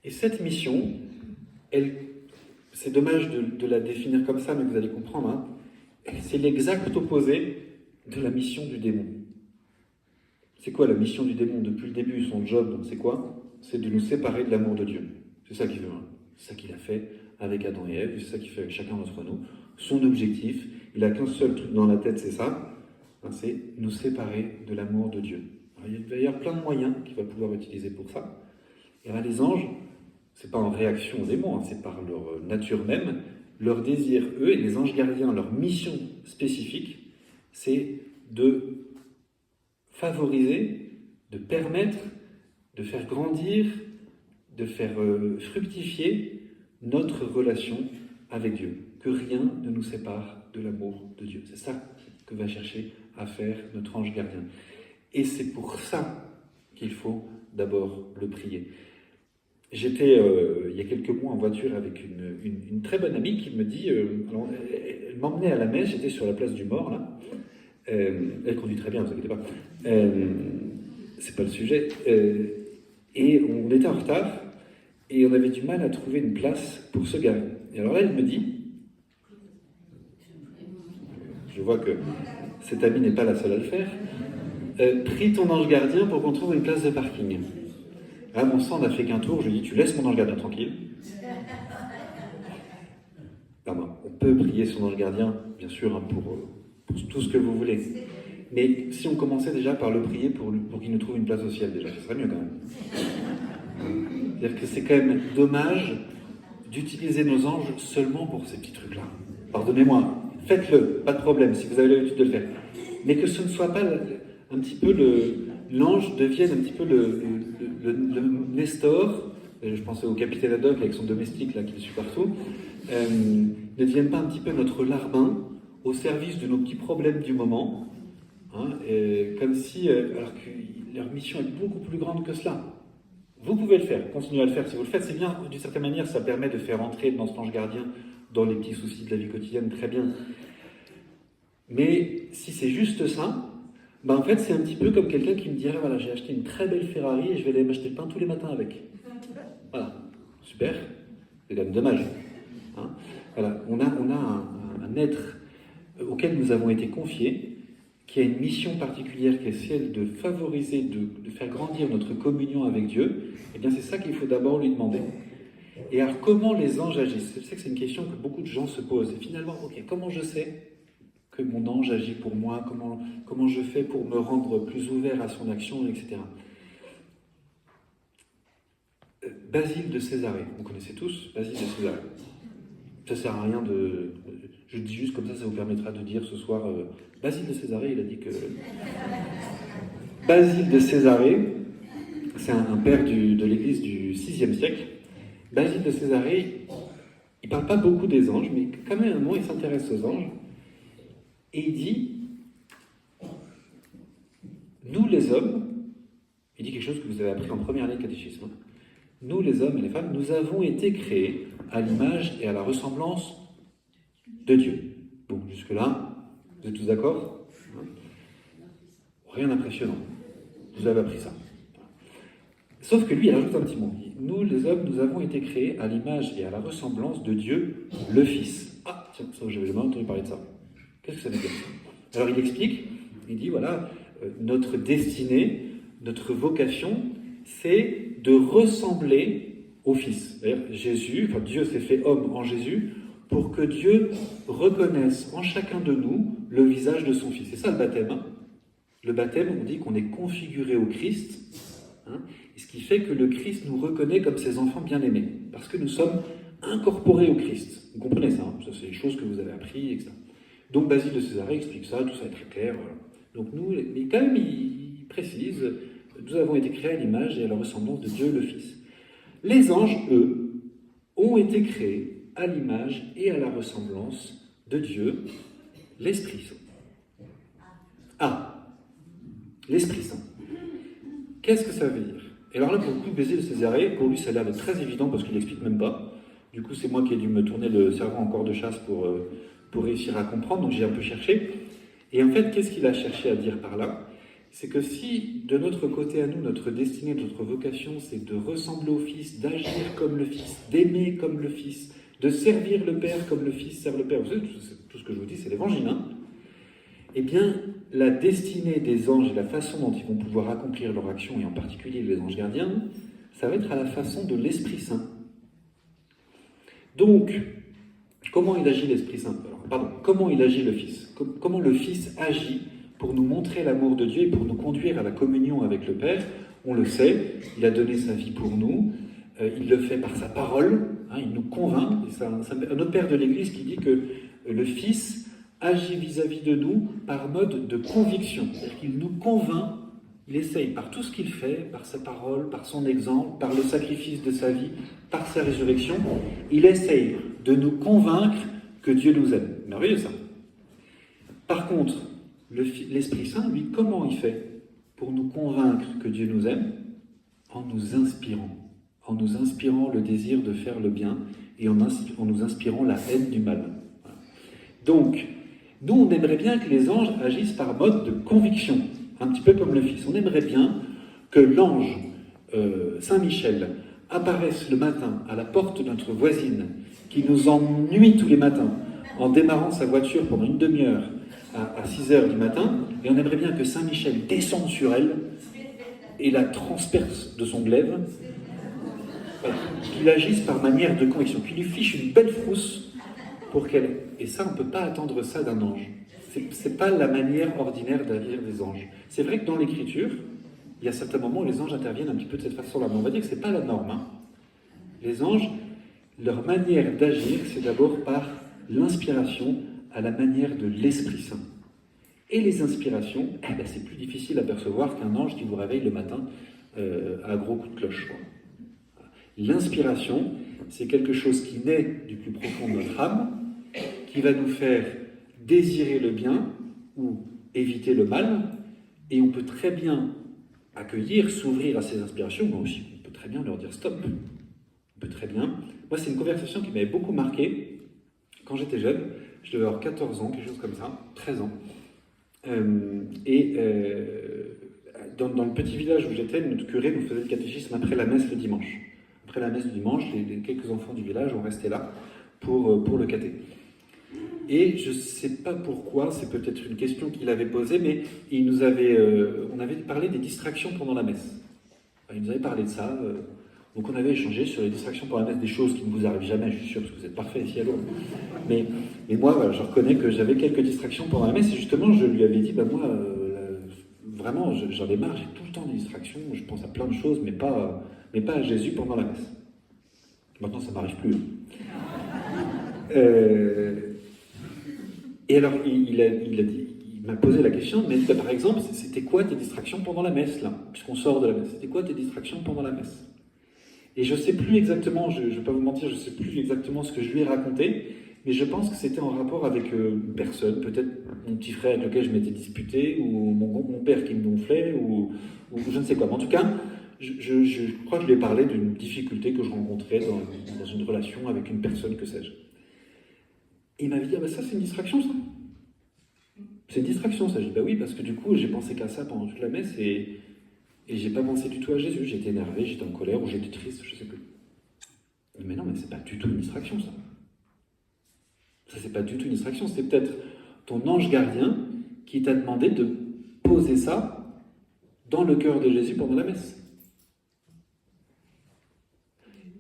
Et cette mission, c'est dommage de la définir comme ça, mais vous allez comprendre, hein, c'est l'exact opposé de la mission du démon. C'est quoi la mission du démon ? Depuis le début, son job, c'est quoi ? C'est de nous séparer de l'amour de Dieu. C'est ça qu'il veut. Hein. C'est ça qu'il a fait avec Adam et Ève, c'est ça qu'il fait avec chacun d'entre nous. Son objectif, il n'a qu'un seul truc dans la tête, c'est ça, hein, c'est nous séparer de l'amour de Dieu. Alors, il va y avoir plein de moyens qu'il va pouvoir utiliser pour ça. Et là, les anges, c'est pas en réaction aux démons, hein, c'est par leur nature même, leur désir, eux, et les anges gardiens, leur mission spécifique, c'est de favoriser, de permettre, de faire grandir, de faire fructifier notre relation avec Dieu. Que rien ne nous sépare de l'amour de Dieu. C'est ça que va chercher à faire notre ange gardien. Et c'est pour ça qu'il faut d'abord le prier. J'étais il y a quelques mois en voiture avec une très bonne amie qui me dit, alors, elle m'emmenait à la messe, j'étais sur la place du Mort, là. Elle conduit très bien, ne vous inquiétez pas. C'est pas le sujet. Et on était en retard, et on avait du mal à trouver une place pour se garer. Et alors là, elle me dit, je vois que cette amie n'est pas la seule à le faire, prie ton ange gardien pour qu'on trouve une place de parking. Là, mon sang n'a fait qu'un tour, je lui dis, tu laisses mon ange gardien tranquille. Non, on peut prier son ange gardien, bien sûr, hein, pour tout ce que vous voulez. Mais si on commençait déjà par le prier pour qu'il nous trouve une place au ciel, déjà, ce serait mieux quand même. C'est-à-dire que c'est quand même dommage d'utiliser nos anges seulement pour ces petits trucs-là. Pardonnez-moi, faites-le, pas de problème, si vous avez l'habitude de le faire. Mais que ce ne soit pas un petit peu l'ange devienne un petit peu le Nestor, je pensais au capitaine Haddock avec son domestique là qui le suit partout, ne devienne pas un petit peu notre larbin au service de nos petits problèmes du moment, hein, comme si, alors que leur mission est beaucoup plus grande que cela. Vous pouvez le faire, continuez à le faire. Si vous le faites, c'est bien. D'une certaine manière, ça permet de faire entrer dans cet ange gardien dans les petits soucis de la vie quotidienne, très bien. Mais si c'est juste ça, ben en fait, c'est un petit peu comme quelqu'un qui me dirait, voilà, j'ai acheté une très belle Ferrari et je vais aller m'acheter le pain tous les matins avec. Voilà, super, c'est quand même dommage. Hein. Voilà, on a un être auquel nous avons été confiés, qui a une mission particulière qui est celle de favoriser, de faire grandir notre communion avec Dieu. Eh bien, c'est ça qu'il faut d'abord lui demander. Et alors, comment les anges agissent? Je sais que c'est une question que beaucoup de gens se posent. Et finalement, ok, comment je sais que mon ange agit pour moi? Comment je fais pour me rendre plus ouvert à son action, etc. Basile de Césarée, vous connaissez tous Basile de Césarée. Ça sert à rien de... Je dis juste comme ça vous permettra de dire ce soir... Basile de Césarée, il a dit que... Basile de Césarée, c'est un père de l'église du VIe siècle. Basile de Césarée, il ne parle pas beaucoup des anges, mais quand même à un moment, il s'intéresse aux anges. Et il dit, nous les hommes, il dit quelque chose que vous avez appris en première année de catéchisme, nous les hommes et les femmes, nous avons été créés à l'image et à la ressemblance de Dieu. Bon, jusque-là, vous êtes tous d'accord? Rien d'impressionnant. Vous avez appris ça. Sauf que lui, il ajoute un petit mot. Nous, les hommes, nous avons été créés à l'image et à la ressemblance de Dieu, le Fils. Ah, tiens, ça, j'avais jamais entendu parler de ça. Qu'est-ce que ça veut dire? Alors, il explique, il dit, voilà, notre destinée, notre vocation, c'est de ressembler au Fils. D'ailleurs, Jésus, enfin Dieu s'est fait homme en Jésus pour que Dieu reconnaisse en chacun de nous le visage de son Fils. C'est ça le baptême. Hein. Le baptême, on dit qu'on est configuré au Christ, hein, et ce qui fait que le Christ nous reconnaît comme ses enfants bien-aimés, parce que nous sommes incorporés au Christ. Vous comprenez ça, hein, ça c'est des choses que vous avez appris, etc. Donc Basile de Césarée explique ça, tout ça est très clair. Voilà. Donc nous, mais quand même, il précise, nous avons été créés à l'image et à la ressemblance de Dieu le Fils. Les anges, eux, ont été créés à l'image et à la ressemblance de Dieu, l'Esprit Saint. Ah, l'Esprit Saint. Qu'est-ce que ça veut dire? Et alors là, pour le coup, Basile de Césarée, pour lui, ça a l'air d'être très évident parce qu'il n'explique même pas. Du coup, c'est moi qui ai dû me tourner le cerveau en corde de chasse pour réussir à comprendre, donc j'ai un peu cherché. Et en fait, qu'est-ce qu'il a cherché à dire par là? C'est que si, de notre côté à nous, notre destinée, notre vocation, c'est de ressembler au Fils, d'agir comme le Fils, d'aimer comme le Fils, de servir le Père comme le Fils sert le Père, vous savez, tout ce que je vous dis, c'est l'Évangile, hein? Eh bien, la destinée des anges et la façon dont ils vont pouvoir accomplir leur action, et en particulier les anges gardiens, ça va être à la façon de l'Esprit Saint. Donc, comment il agit l'Esprit Saint? Pardon, comment il agit le Fils? Comment le Fils agit pour nous montrer l'amour de Dieu et pour nous conduire à la communion avec le Père? On le sait, il a donné sa vie pour nous, il le fait par sa parole, hein, il nous convainc. C'est un autre père de l'Église qui dit que le Fils agit vis-à-vis de nous par mode de conviction. C'est-à-dire qu'il nous convainc, il essaye par tout ce qu'il fait, par sa parole, par son exemple, par le sacrifice de sa vie, par sa résurrection, il essaye de nous convaincre que Dieu nous aime. Merveilleux ça. Par contre, l'Esprit Saint, lui, comment il fait pour nous convaincre que Dieu nous aime? En nous inspirant le désir de faire le bien et en nous inspirant la haine du mal. Voilà. Donc, nous, on aimerait bien que les anges agissent par mode de conviction, un petit peu comme le Fils. On aimerait bien que l'ange Saint Michel apparaisse le matin à la porte de notre voisine, qui nous ennuie tous les matins, en démarrant sa voiture pendant une demi-heure à 6h du matin, et on aimerait bien que Saint Michel descende sur elle et la transperce de son glaive, qu'il agisse par manière de conviction, qu'il lui fiche une belle frousse pour qu'elle... Et ça, on ne peut pas attendre ça d'un ange. C'est pas la manière ordinaire d'agir des anges. C'est vrai que dans l'Écriture, il y a certains moments où les anges interviennent un petit peu de cette façon-là, mais on va dire que ce n'est pas la norme. Hein. Les anges, leur manière d'agir, c'est d'abord par l'inspiration à la manière de l'Esprit Saint. Et les inspirations, c'est plus difficile à percevoir qu'un ange qui vous réveille le matin à gros coups de cloche. Quoi. L'inspiration, c'est quelque chose qui naît du plus profond de notre âme, qui va nous faire désirer le bien ou éviter le mal, et on peut très bien accueillir, s'ouvrir à ces inspirations, mais aussi on peut très bien leur dire stop. On peut très bien. Moi, c'est une conversation qui m'avait beaucoup marqué quand j'étais jeune. Je devais avoir 14 ans, quelque chose comme ça, 13 ans. Dans le petit village où j'étais, notre curé nous faisait le catéchisme après la messe le dimanche. Après la messe du dimanche, les quelques enfants du village ont resté là pour le caté. Et je ne sais pas pourquoi, c'est peut-être une question qu'il avait posée, mais on avait parlé des distractions pendant la messe. Enfin, il nous avait parlé de ça, donc on avait échangé sur les distractions pendant la messe, des choses qui ne vous arrivent jamais, je suis sûr, parce que vous êtes parfait ici à Lourdes. Mais moi, voilà, je reconnais que j'avais quelques distractions pendant la messe, et justement, je lui avais dit, moi, vraiment, j'en ai marre, j'ai tout le temps des distractions, je pense à plein de choses, mais pas à Jésus pendant la messe. Maintenant, ça ne m'arrive plus. Et alors, il m'a posé la question, mais par exemple, c'était quoi tes distractions pendant la messe, là, puisqu'on sort de la messe? C'était quoi tes distractions pendant la messe? Et je ne sais plus exactement, je ne vais pas vous mentir, je ne sais plus exactement ce que je lui ai raconté, mais je pense que c'était en rapport avec une personne, peut-être mon petit frère avec lequel je m'étais disputé, ou mon père qui me gonflait, ou je ne sais quoi. Mais en tout cas, je crois que je lui ai parlé d'une difficulté que je rencontrais dans une relation avec une personne, que sais-je. Et il m'avait dit, ça c'est une distraction, ça. C'est une distraction, ça. Je dis, oui, parce que du coup, j'ai pensé qu'à ça pendant toute la messe, et j'ai pas pensé du tout à Jésus. J'étais énervé, j'étais en colère, ou j'étais triste, je sais plus. Mais non, mais c'est pas du tout une distraction, ça. Ça, c'est pas du tout une distraction. C'est peut-être ton ange gardien qui t'a demandé de poser ça dans le cœur de Jésus pendant la messe.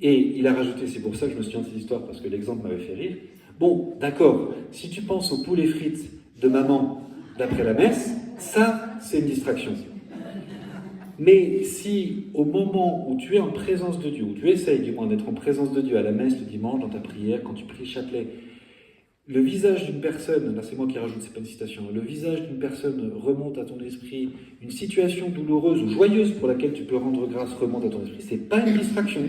Et il a rajouté, c'est pour ça que je me souviens de cette histoire, parce que l'exemple m'avait fait rire. Bon, d'accord, si tu penses au poulet frites de maman d'après la messe, ça, c'est une distraction. Mais si, au moment où tu es en présence de Dieu, où tu essayes du moins d'être en présence de Dieu à la messe le dimanche, dans ta prière, quand tu pries le chapelet, le visage d'une personne, là c'est moi qui rajoute, c'est pas une citation, le visage d'une personne remonte à ton esprit, une situation douloureuse ou joyeuse pour laquelle tu peux rendre grâce remonte à ton esprit, c'est pas une distraction.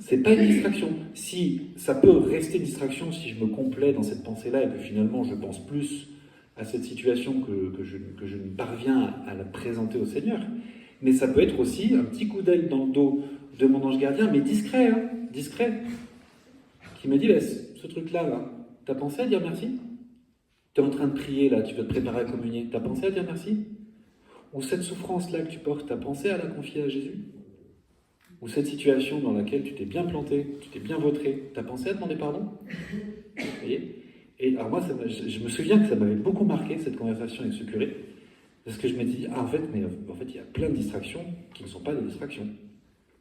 C'est pas une distraction. Si ça peut rester une distraction si je me complais dans cette pensée-là et que finalement je pense plus à cette situation que je ne parviens à la présenter au Seigneur. Mais ça peut être aussi un petit coup d'œil dans le dos de mon ange gardien, mais discret, hein, discret, qui me dit, ce truc-là, t'as pensé à dire merci? T'es en train de prier, là, tu vas te préparer à communier, t'as pensé à dire merci? Ou cette souffrance-là que tu portes, t'as pensé à la confier à Jésus? Ou cette situation dans laquelle tu t'es bien planté, tu t'es bien vautré, t'as pensé à demander pardon? Vous voyez? Et alors moi, je me souviens que ça m'avait beaucoup marqué, cette conversation avec ce curé, parce que je m'étais dit, en fait, il y a plein de distractions qui ne sont pas des distractions.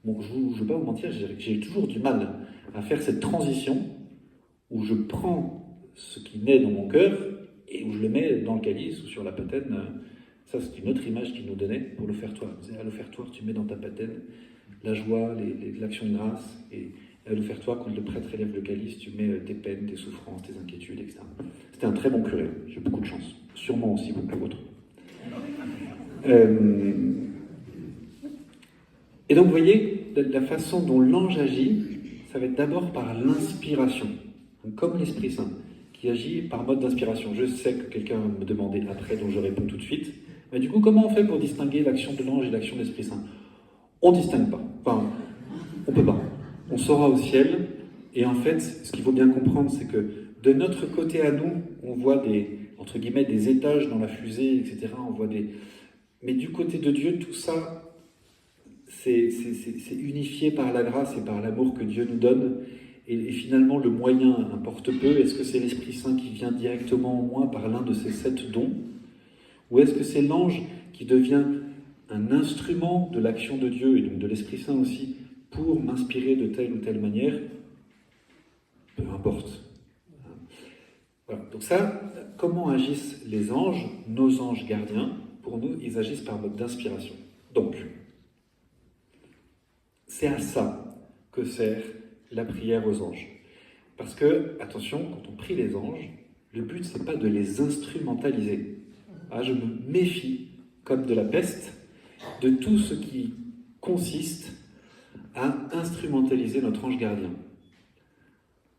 Bon, je ne vais pas vous mentir, j'ai toujours du mal à faire cette transition où je prends ce qui naît dans mon cœur et où je le mets dans le calice ou sur la patène. Ça, c'est une autre image qu'il nous donnait pour l'offertoire. À l'offertoire, tu mets dans ta patène la joie, l'action de grâce, et à l'offertoire, quand le prêtre élève le calice, tu mets tes peines, tes souffrances, tes inquiétudes, etc. C'était un très bon curé, j'ai beaucoup de chance. Sûrement aussi beaucoup d'autres. Et donc, vous voyez, la façon dont l'ange agit, ça va être d'abord par l'inspiration, comme l'Esprit Saint, qui agit par mode d'inspiration. Je sais que quelqu'un va me demander après, donc je réponds tout de suite. Mais du coup, comment on fait pour distinguer l'action de l'ange et l'action de l'Esprit Saint? On ne distingue pas. Enfin, on ne peut pas. On saura au ciel. Et en fait, ce qu'il faut bien comprendre, c'est que de notre côté à nous, on voit entre guillemets, des étages dans la fusée, etc. On voit Mais du côté de Dieu, tout ça, c'est unifié par la grâce et par l'amour que Dieu nous donne. Et finalement, le moyen importe peu. Est-ce que c'est l'Esprit Saint qui vient directement en moi par l'un de ces 7 dons? Ou est-ce que c'est l'ange qui devient un instrument de l'action de Dieu, et donc de l'Esprit Saint aussi, pour m'inspirer de telle ou telle manière? Peu importe. Voilà. Donc ça, comment agissent les anges, nos anges gardiens? Pour nous, ils agissent par mode d'inspiration. Donc, c'est à ça que sert la prière aux anges. Parce que, attention, quand on prie les anges, le but, c'est pas de les instrumentaliser. Ah, je me méfie, comme de la peste, de tout ce qui consiste à instrumentaliser notre ange gardien.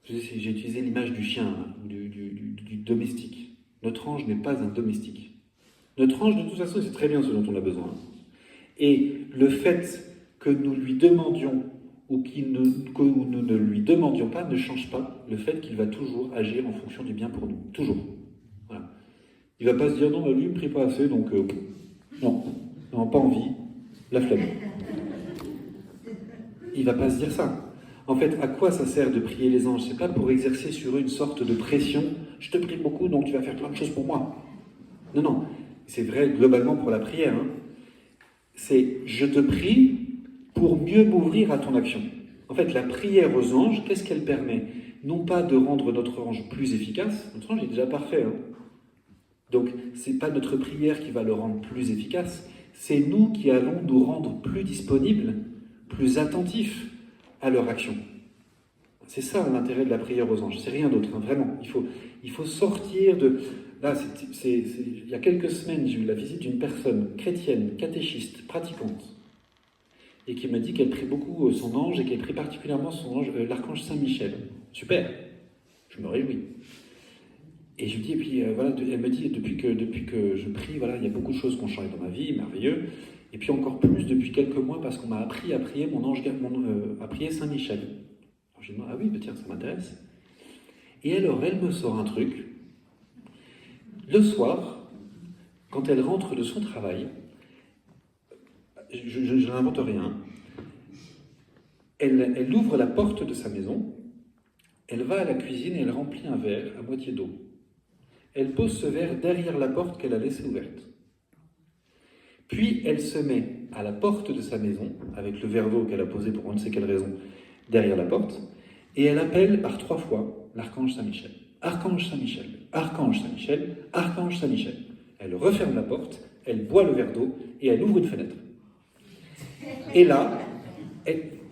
J'ai utilisé l'image du chien, du domestique. Notre ange n'est pas un domestique. Notre ange, de toute façon, c'est très bien ce dont on a besoin. Et le fait que nous lui demandions ou que nous ne lui demandions pas ne change pas le fait qu'il va toujours agir en fonction du bien pour nous. Toujours. Voilà. Il ne va pas se dire, non, lui, il ne me prie pas assez, donc non, pas envie, la flemme. Il ne va pas se dire ça. En fait, à quoi ça sert de prier les anges? C'est pas pour exercer sur eux une sorte de pression. Je te prie beaucoup, donc tu vas faire plein de choses pour moi. Non, non. C'est vrai globalement pour la prière. Hein. C'est je te prie pour mieux m'ouvrir à ton action. En fait, la prière aux anges, qu'est-ce qu'elle permet? Non pas de rendre notre ange plus efficace, notre ange est déjà parfait. Hein. Donc, c'est pas notre prière qui va le rendre plus efficace, c'est nous qui allons nous rendre plus disponibles, plus attentifs à leur action. C'est ça l'intérêt de la prière aux anges, c'est rien d'autre, hein, vraiment. Il faut sortir de... Là, il y a quelques semaines, j'ai eu la visite d'une personne chrétienne, catéchiste, pratiquante, et qui m'a dit qu'elle prie beaucoup son ange et qu'elle prie particulièrement son ange, l'archange Saint-Michel. Super, je me réjouis. Et je lui dis, et puis voilà, elle me dit, depuis que je prie, voilà, il y a beaucoup de choses qui ont changé dans ma vie, merveilleux. Et puis encore plus depuis quelques mois, parce qu'on m'a appris à prier à prier Saint-Michel. Alors je lui dis, ah oui, bah tiens, ça m'intéresse. Et alors, elle me sort un truc. Le soir, quand elle rentre de son travail, je n'invente rien, elle ouvre la porte de sa maison, elle va à la cuisine et elle remplit un verre à moitié d'eau. Elle pose ce verre derrière la porte qu'elle a laissée ouverte. Puis elle se met à la porte de sa maison, avec le verre d'eau qu'elle a posé pour on ne sait quelle raison, derrière la porte, et elle appelle par 3 fois l'archange Saint-Michel. Archange Saint-Michel, Archange Saint-Michel, Archange Saint-Michel. Elle referme la porte, elle boit le verre d'eau et elle ouvre une fenêtre. Et là,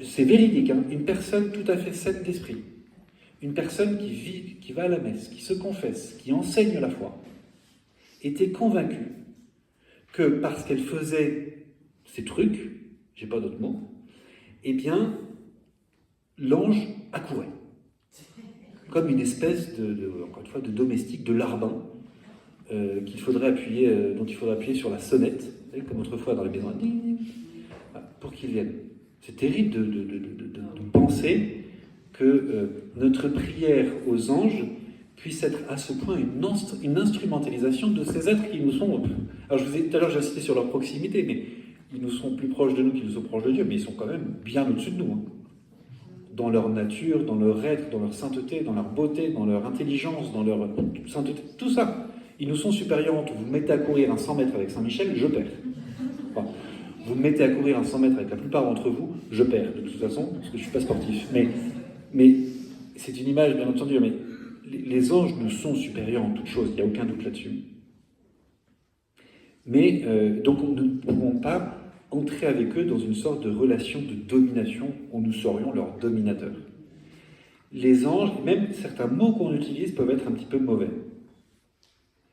c'est véridique, hein, une personne tout à fait saine d'esprit, une personne qui vit, qui va à la messe, qui se confesse, qui enseigne la foi, était convaincue que parce qu'elle faisait ces trucs, j'ai pas d'autre mot, eh bien, l'ange accourait. Comme une espèce encore une fois, de domestique, de larbin, dont il faudrait appuyer sur la sonnette, comme autrefois dans les maisons, pour qu'il vienne. C'est terrible de penser que notre prière aux anges puisse être à ce point une instrumentalisation de ces êtres qui nous sont... Alors tout à l'heure j'ai insisté sur leur proximité, mais ils nous sont plus proches de nous qu'ils nous sont proches de Dieu, mais ils sont quand même bien au-dessus de nous. Hein. Dans leur nature, dans leur être, dans leur sainteté, dans leur beauté, dans leur intelligence, dans leur sainteté, tout ça. Ils nous sont supérieurs en tout. Vous me mettez à courir un 100 mètres avec Saint-Michel, je perds. Enfin, vous me mettez à courir un 100 mètres avec la plupart d'entre vous, je perds de toute façon, parce que je ne suis pas sportif. Mais c'est une image, bien entendu, mais les anges nous sont supérieurs en toute chose, il n'y a aucun doute là-dessus. Mais donc nous ne pouvons pas entrer avec eux dans une sorte de relation de domination où nous serions leurs dominateurs. Les anges, même certains mots qu'on utilise peuvent être un petit peu mauvais.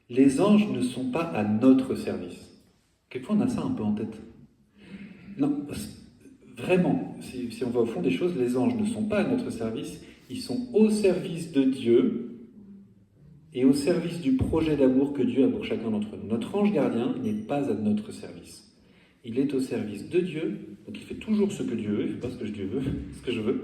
Les anges ne sont pas à notre service. Quelquefois on a ça un peu en tête. Non, vraiment, si on va au fond des choses, les anges ne sont pas à notre service, ils sont au service de Dieu et au service du projet d'amour que Dieu a pour chacun d'entre nous. Notre ange gardien n'est pas à notre service. Il est au service de Dieu, donc il fait toujours ce que Dieu veut, il ne fait pas ce que je veux,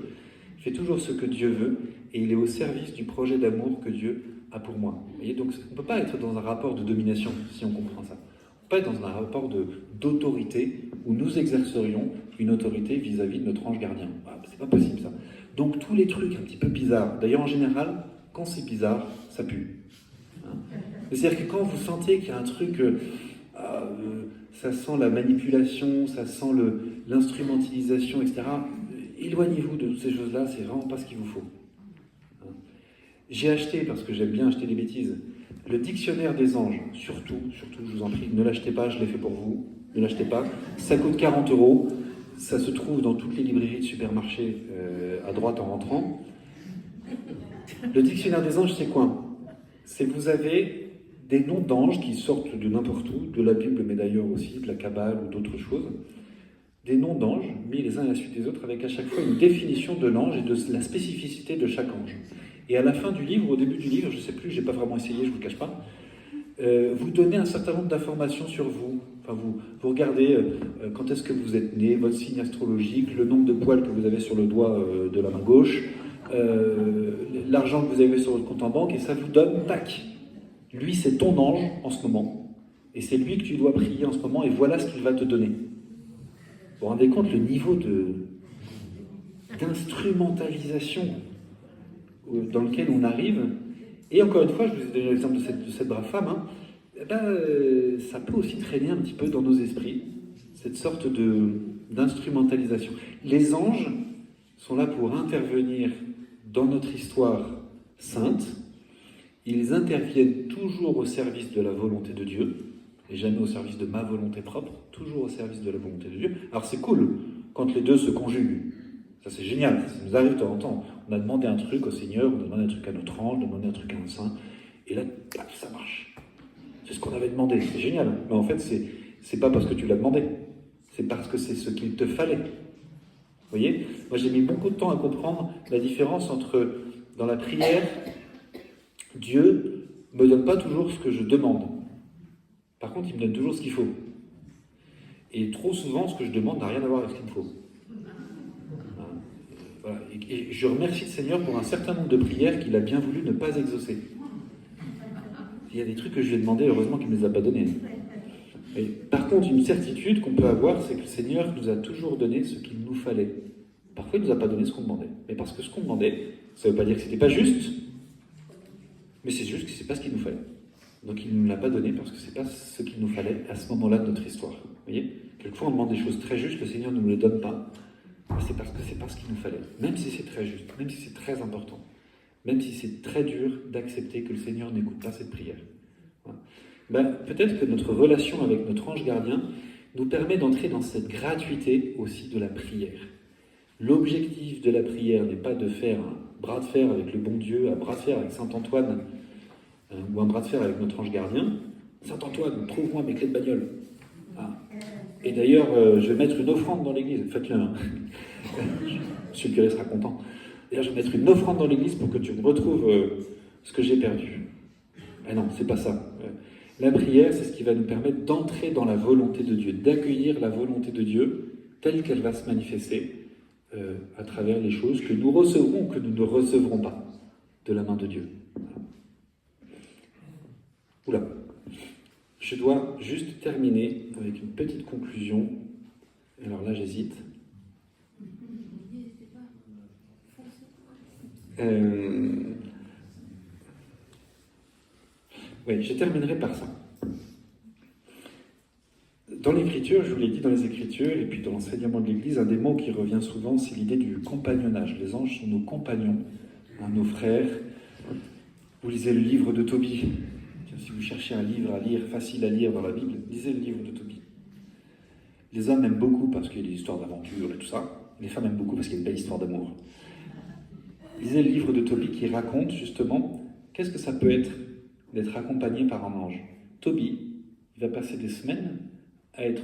il fait toujours ce que Dieu veut, et il est au service du projet d'amour que Dieu a pour moi. Vous voyez, donc on ne peut pas être dans un rapport de domination, si on comprend ça. On peut pas être dans un rapport d'autorité où nous exercerions une autorité vis-à-vis de notre ange gardien. Ah, c'est pas possible ça. Donc tous les trucs un petit peu bizarres, d'ailleurs en général, quand c'est bizarre, ça pue. Hein. C'est-à-dire que quand vous sentez qu'il y a un truc... ça sent la manipulation, ça sent l'instrumentalisation, etc. Éloignez-vous de toutes ces choses-là, c'est vraiment pas ce qu'il vous faut. J'ai acheté, parce que j'aime bien acheter des bêtises, le dictionnaire des anges. Surtout, je vous en prie, ne l'achetez pas, je l'ai fait pour vous. Ne l'achetez pas. Ça coûte 40 €. Ça se trouve dans toutes les librairies de supermarché à droite en rentrant. Le dictionnaire des anges, c'est quoi? C'est que vous avez des noms d'anges qui sortent de n'importe où, de la Bible, mais d'ailleurs aussi de la Kabbale ou d'autres choses. Des noms d'anges mis les uns à la suite des autres avec à chaque fois une définition de l'ange et de la spécificité de chaque ange. Et à la fin du livre, au début du livre, je ne sais plus, je n'ai pas vraiment essayé, je ne vous le cache pas, vous donnez un certain nombre d'informations sur vous. Enfin, vous regardez quand est-ce que vous êtes né, votre signe astrologique, le nombre de poils que vous avez sur le doigt de la main gauche, l'argent que vous avez sur votre compte en banque, et ça vous donne, tac, lui c'est ton ange en ce moment, et c'est lui que tu dois prier en ce moment, et voilà ce qu'il va te donner. Vous vous rendez compte le niveau d'instrumentalisation dans lequel on arrive. Et encore une fois, je vous ai donné l'exemple de cette brave femme, hein, ça peut aussi traîner un petit peu dans nos esprits, cette sorte d'instrumentalisation. Les anges sont là pour intervenir dans notre histoire sainte. Ils interviennent toujours au service de la volonté de Dieu, et jamais au service de ma volonté propre, toujours au service de la volonté de Dieu. Alors c'est cool quand les deux se conjuguent. Ça c'est génial, ça nous arrive de temps en temps. On a demandé un truc au Seigneur, on a demandé un truc à notre ange, on a demandé un truc à un saint, et là, ça marche. C'est ce qu'on avait demandé, c'est génial. Mais en fait, c'est pas parce que tu l'as demandé, c'est parce que c'est ce qu'il te fallait. Vous voyez? Moi j'ai mis beaucoup de temps à comprendre la différence entre, dans la prière, Dieu ne me donne pas toujours ce que je demande. Par contre, il me donne toujours ce qu'il faut. Et trop souvent, ce que je demande n'a rien à voir avec ce qu'il me faut. Voilà. Et je remercie le Seigneur pour un certain nombre de prières qu'il a bien voulu ne pas exaucer. Il y a des trucs que je lui ai demandé, heureusement qu'il ne me les a pas donnés. Et par contre, une certitude qu'on peut avoir, c'est que le Seigneur nous a toujours donné ce qu'il nous fallait. Parfois, il ne nous a pas donné ce qu'on demandait. Mais parce que ce qu'on demandait, ça ne veut pas dire que ce n'était pas juste, mais c'est juste que ce n'est pas ce qu'il nous fallait. Donc il ne nous l'a pas donné parce que ce n'est pas ce qu'il nous fallait à ce moment-là de notre histoire. Vous voyez? Quelquefois, on demande des choses très justes, le Seigneur ne nous les donne pas. C'est parce que c'est pas ce qu'il nous fallait. Même si c'est très juste, même si c'est très important, même si c'est très dur d'accepter que le Seigneur n'écoute pas cette prière. Voilà. Peut-être que notre relation avec notre ange gardien nous permet d'entrer dans cette gratuité aussi de la prière. L'objectif de la prière n'est pas de faire un bras de fer avec le bon Dieu, un bras de fer avec Saint Antoine, ou un bras de fer avec notre ange gardien. Saint Antoine, trouve-moi mes clés de bagnole. Ah. Et d'ailleurs, je vais mettre une offrande dans l'église. Faites-le. Hein. Monsieur le curé sera content. D'ailleurs, je vais mettre une offrande dans l'église pour que tu me retrouves ce que j'ai perdu. Mais non, c'est pas ça. La prière, c'est ce qui va nous permettre d'entrer dans la volonté de Dieu, d'accueillir la volonté de Dieu telle qu'elle va se manifester à travers les choses que nous recevrons ou que nous ne recevrons pas de la main de Dieu. Oula. Je dois juste terminer avec une petite conclusion. Alors là, j'hésite. Oui, je terminerai par ça. Dans l'Écriture, je vous l'ai dit dans les Écritures, et puis dans l'enseignement de l'Église, un des mots qui revient souvent, c'est l'idée du compagnonnage. Les anges sont nos compagnons, hein, nos frères. Vous lisez le livre de Tobie. Si vous cherchez un livre à lire, facile à lire dans la Bible, lisez le livre de Tobie. Les hommes aiment beaucoup parce qu'il y a des histoires d'aventure et tout ça. Les femmes aiment beaucoup parce qu'il y a une belle histoire d'amour. Lisez le livre de Tobie qui raconte justement qu'est-ce que ça peut être d'être accompagné par un ange. Tobie, il va passer des semaines à être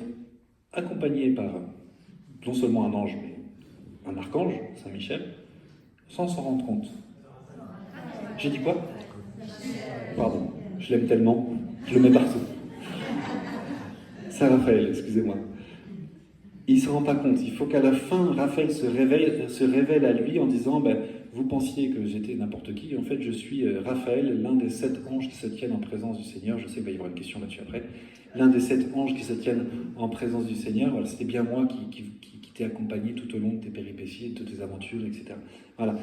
accompagné par non seulement un ange, mais un archange, Saint Michel, sans s'en rendre compte. J'ai dit quoi? Pardon. Je l'aime tellement, je le mets partout. Saint Raphaël, excusez-moi. Il ne se rend pas compte. Il faut qu'à la fin, Raphaël se révèle à lui en disant vous pensiez que j'étais n'importe qui, en fait je suis Raphaël, l'un des 7 anges qui se tiennent en présence du Seigneur. Je sais qu'il va y avoir une question là-dessus après. L'un des 7 anges qui se tiennent en présence du Seigneur. Voilà, c'était bien moi qui t'ai accompagné tout au long de tes péripéties, de tes aventures, etc. Voilà.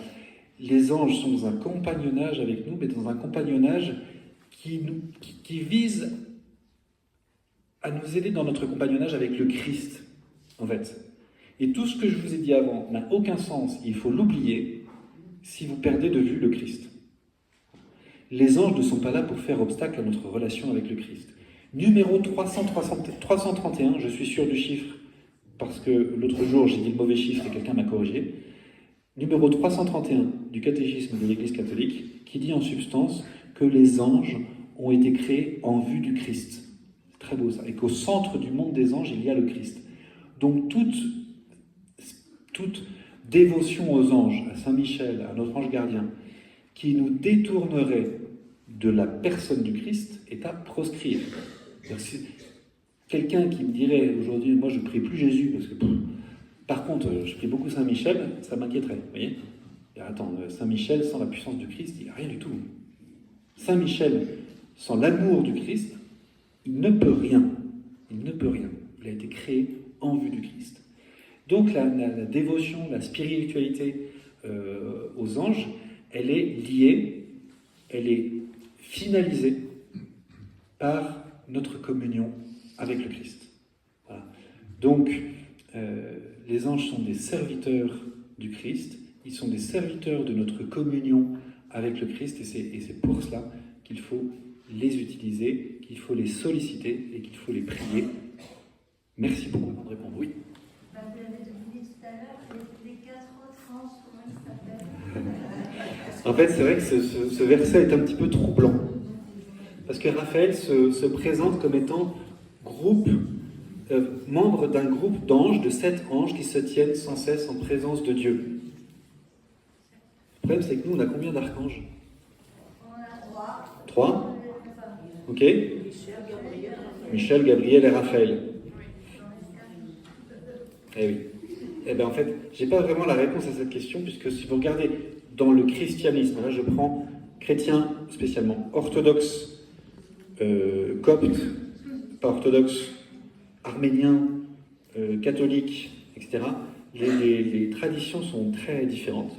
Les anges sont dans un compagnonnage avec nous, mais dans un compagnonnage qui vise à nous aider dans notre compagnonnage avec le Christ, en fait. Et tout ce que je vous ai dit avant n'a aucun sens, il faut l'oublier si vous perdez de vue le Christ. Les anges ne sont pas là pour faire obstacle à notre relation avec le Christ. Numéro 331, je suis sûr du chiffre, parce que l'autre jour j'ai dit le mauvais chiffre et quelqu'un m'a corrigé. Numéro 331 du catéchisme de l'Église catholique, qui dit en substance que les anges ont été créés en vue du Christ. C'est très beau ça. Et qu'au centre du monde des anges, il y a le Christ. Donc toute dévotion aux anges, à Saint Michel, à notre ange gardien, qui nous détournerait de la personne du Christ, est à proscrire. Quelqu'un qui me dirait aujourd'hui, moi je ne prie plus Jésus, parce que par contre je prie beaucoup Saint Michel, ça m'inquiéterait. Vous voyez? Et attends, Saint Michel sans la puissance du Christ, il n'a rien du tout. Saint Michel sans l'amour du Christ, il ne peut rien. Il ne peut rien. Il a été créé en vue du Christ. Donc la dévotion, la spiritualité aux anges, elle est liée, elle est finalisée par notre communion avec le Christ. Voilà. Donc, les anges sont des serviteurs du Christ, ils sont des serviteurs de notre communion avec le Christ, et c'est pour cela qu'il faut les utiliser, qu'il faut les solliciter et qu'il faut les prier. Merci beaucoup de répondre. Oui. Vous avez deviné tout à l'heure, les 4 autres anges, comment ils s'appellent? En fait, c'est vrai que ce verset est un petit peu troublant. Parce que Raphaël se présente comme étant membre d'un groupe d'anges, de 7 anges qui se tiennent sans cesse en présence de Dieu. Le problème, c'est que nous, on a combien d'archanges? On a 3. 3. Ok. Michel, Gabriel et Raphaël. Eh oui. Eh bien, en fait, je n'ai pas vraiment la réponse à cette question, puisque si vous regardez dans le christianisme, là je prends chrétien spécialement, orthodoxe, copte, pas orthodoxe, arménien, catholique, etc., les traditions sont très différentes.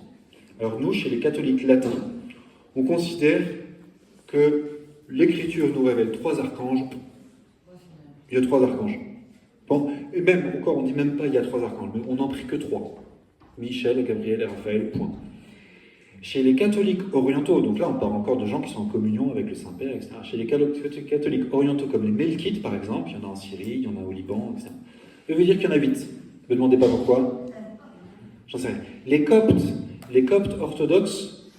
Alors nous, chez les catholiques latins, on considère que l'Écriture nous révèle 3 archanges. Il y a 3 archanges. Bon, et même, encore, on ne dit même pas il y a 3 archanges, mais on n'en prie que 3. Michel, Gabriel et Raphaël, point. Chez les catholiques orientaux, donc là on parle encore de gens qui sont en communion avec le Saint-Père, etc. Chez les catholiques orientaux comme les Melkites par exemple, il y en a en Syrie, il y en a au Liban, etc. Je veux dire qu'il y en a 8. Ne me demandez pas pourquoi. J'en sais rien. Les coptes orthodoxes,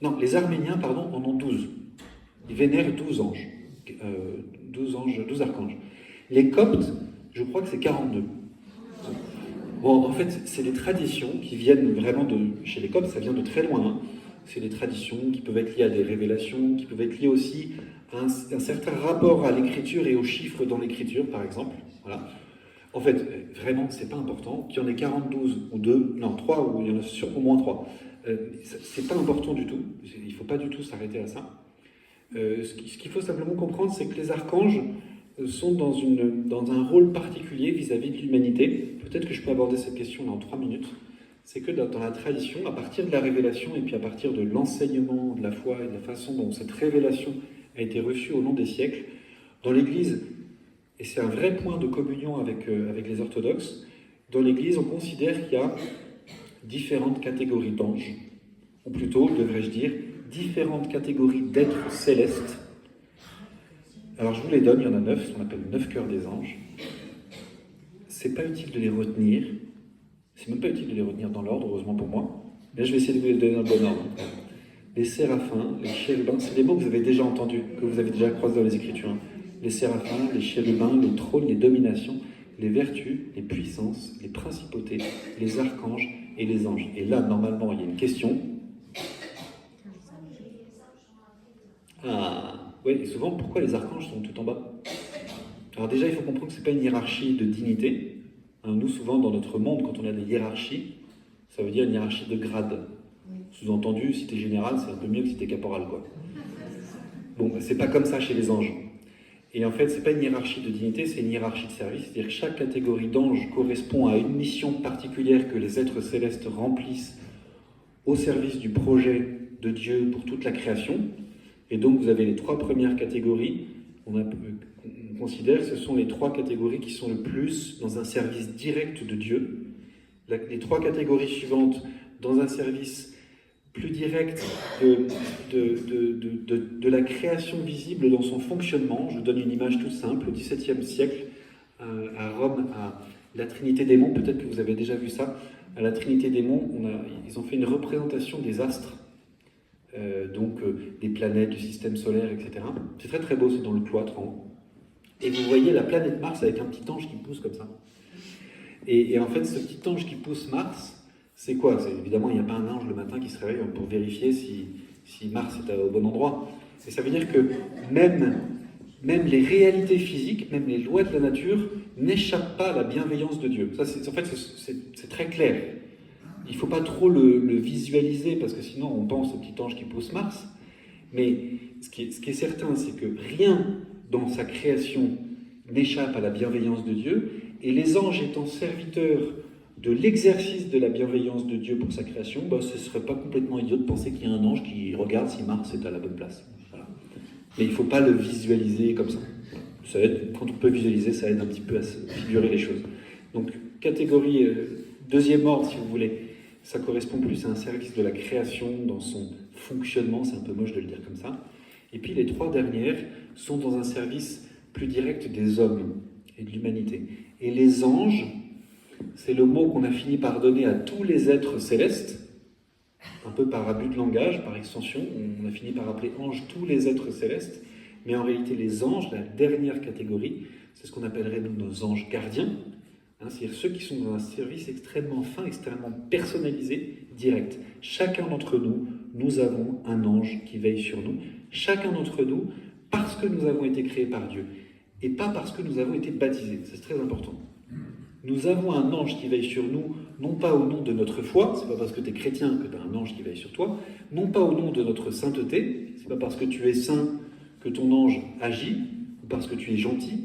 non, les arméniens, pardon, en ont 12. Ils vénèrent 12 anges. 12 archanges. Les coptes, je crois que c'est 42. Bon, en fait, c'est des traditions qui viennent vraiment chez les coptes, ça vient de très loin. Hein. C'est des traditions qui peuvent être liées à des révélations, qui peuvent être liées aussi à un certain rapport à l'écriture et aux chiffres dans l'écriture, par exemple. Voilà. En fait, vraiment, c'est pas important. Qu'il y en ait 42 ou 2, non, 3, ou il y en a au moins 3. C'est pas important du tout. Il faut pas du tout s'arrêter à ça. Ce qu'il faut simplement comprendre, c'est que les archanges sont dans un rôle particulier vis-à-vis de l'humanité. Peut-être que je peux aborder cette question là en 3 minutes. C'est que dans la tradition, à partir de la révélation et puis à partir de l'enseignement de la foi et de la façon dont cette révélation a été reçue au long des siècles, dans l'Église, et c'est un vrai point de communion avec les orthodoxes, dans l'Église, on considère qu'il y a différentes catégories d'anges, ou plutôt, devrais-je dire, différentes catégories d'êtres célestes. Alors je vous les donne, il y en a 9, ce qu'on appelle 9 cœurs des anges. C'est pas utile de les retenir, c'est même pas utile de les retenir dans l'ordre, heureusement pour moi, mais je vais essayer de vous les donner dans le bon ordre. Les séraphins, les chérubins, c'est des mots que vous avez déjà entendus, que vous avez déjà croisés dans les Écritures. Les séraphins, les chérubins, les trônes, les dominations, les vertus, les puissances, les principautés, les archanges et les anges. Et là, normalement, il y a une question. Ah, oui, et souvent, pourquoi les archanges sont tout en bas? Alors déjà, il faut comprendre que ce n'est pas une hiérarchie de dignité. Hein, nous, souvent, dans notre monde, quand on a des hiérarchies, ça veut dire une hiérarchie de grade. Sous-entendu, si tu es général, c'est un peu mieux que si tu es caporal, quoi. Bon, c'est pas comme ça chez les anges. Et en fait, c'est pas une hiérarchie de dignité, c'est une hiérarchie de service. C'est-à-dire que chaque catégorie d'anges correspond à une mission particulière que les êtres célestes remplissent au service du projet de Dieu pour toute la création. Et donc, vous avez les 3 premières catégories. On considère que ce sont les 3 catégories qui sont le plus dans un service direct de Dieu. Les 3 catégories suivantes, dans un service plus direct de la création visible dans son fonctionnement. Je vous donne une image toute simple. Au XVIIe siècle, à Rome, à la Trinité des Monts, peut-être que vous avez déjà vu ça, à la Trinité des Monts, ils ont fait une représentation des astres, des planètes, du système solaire, etc. C'est très très beau, c'est dans le cloître en haut. Et vous voyez la planète Mars avec un petit ange qui pousse comme ça. Et en fait, ce petit ange qui pousse Mars, c'est quoi? Évidemment, il n'y a pas un ange le matin qui se réveille pour vérifier si Mars est au bon endroit. Et ça veut dire que même les réalités physiques, même les lois de la nature, n'échappent pas à la bienveillance de Dieu. Ça, en fait, c'est très clair. Il ne faut pas trop le visualiser, parce que sinon on pense au petit ange qui pousse Mars. Mais ce qui est certain, c'est que rien dans sa création n'échappe à la bienveillance de Dieu, Et les anges étant serviteurs de l'exercice de la bienveillance de Dieu pour sa création, ce ne serait pas complètement idiot de penser qu'il y a un ange qui regarde si Mars est à la bonne place. Voilà. Mais il ne faut pas le visualiser comme ça. Ça aide, quand on peut visualiser, ça aide un petit peu à se figurer les choses. Donc, catégorie deuxième ordre, si vous voulez, ça correspond plus à un service de la création dans son fonctionnement, c'est un peu moche de le dire comme ça. Et puis les trois dernières sont dans un service plus direct des hommes et de l'humanité. Et les anges, c'est le mot qu'on a fini par donner à tous les êtres célestes, un peu par abus de langage, par extension, on a fini par appeler anges tous les êtres célestes, mais en réalité les anges, la dernière catégorie, c'est ce qu'on appellerait nos anges gardiens, c'est-à-dire ceux qui sont dans un service extrêmement fin, extrêmement personnalisé, direct. Chacun d'entre nous, nous avons un ange qui veille sur nous, chacun d'entre nous, parce que nous avons été créés par Dieu, et pas parce que nous avons été baptisés, c'est très important. Nous avons un ange qui veille sur nous, non pas au nom de notre foi, c'est pas parce que tu es chrétien que tu as un ange qui veille sur toi, non pas au nom de notre sainteté, c'est pas parce que tu es saint que ton ange agit, ou parce que tu es gentil,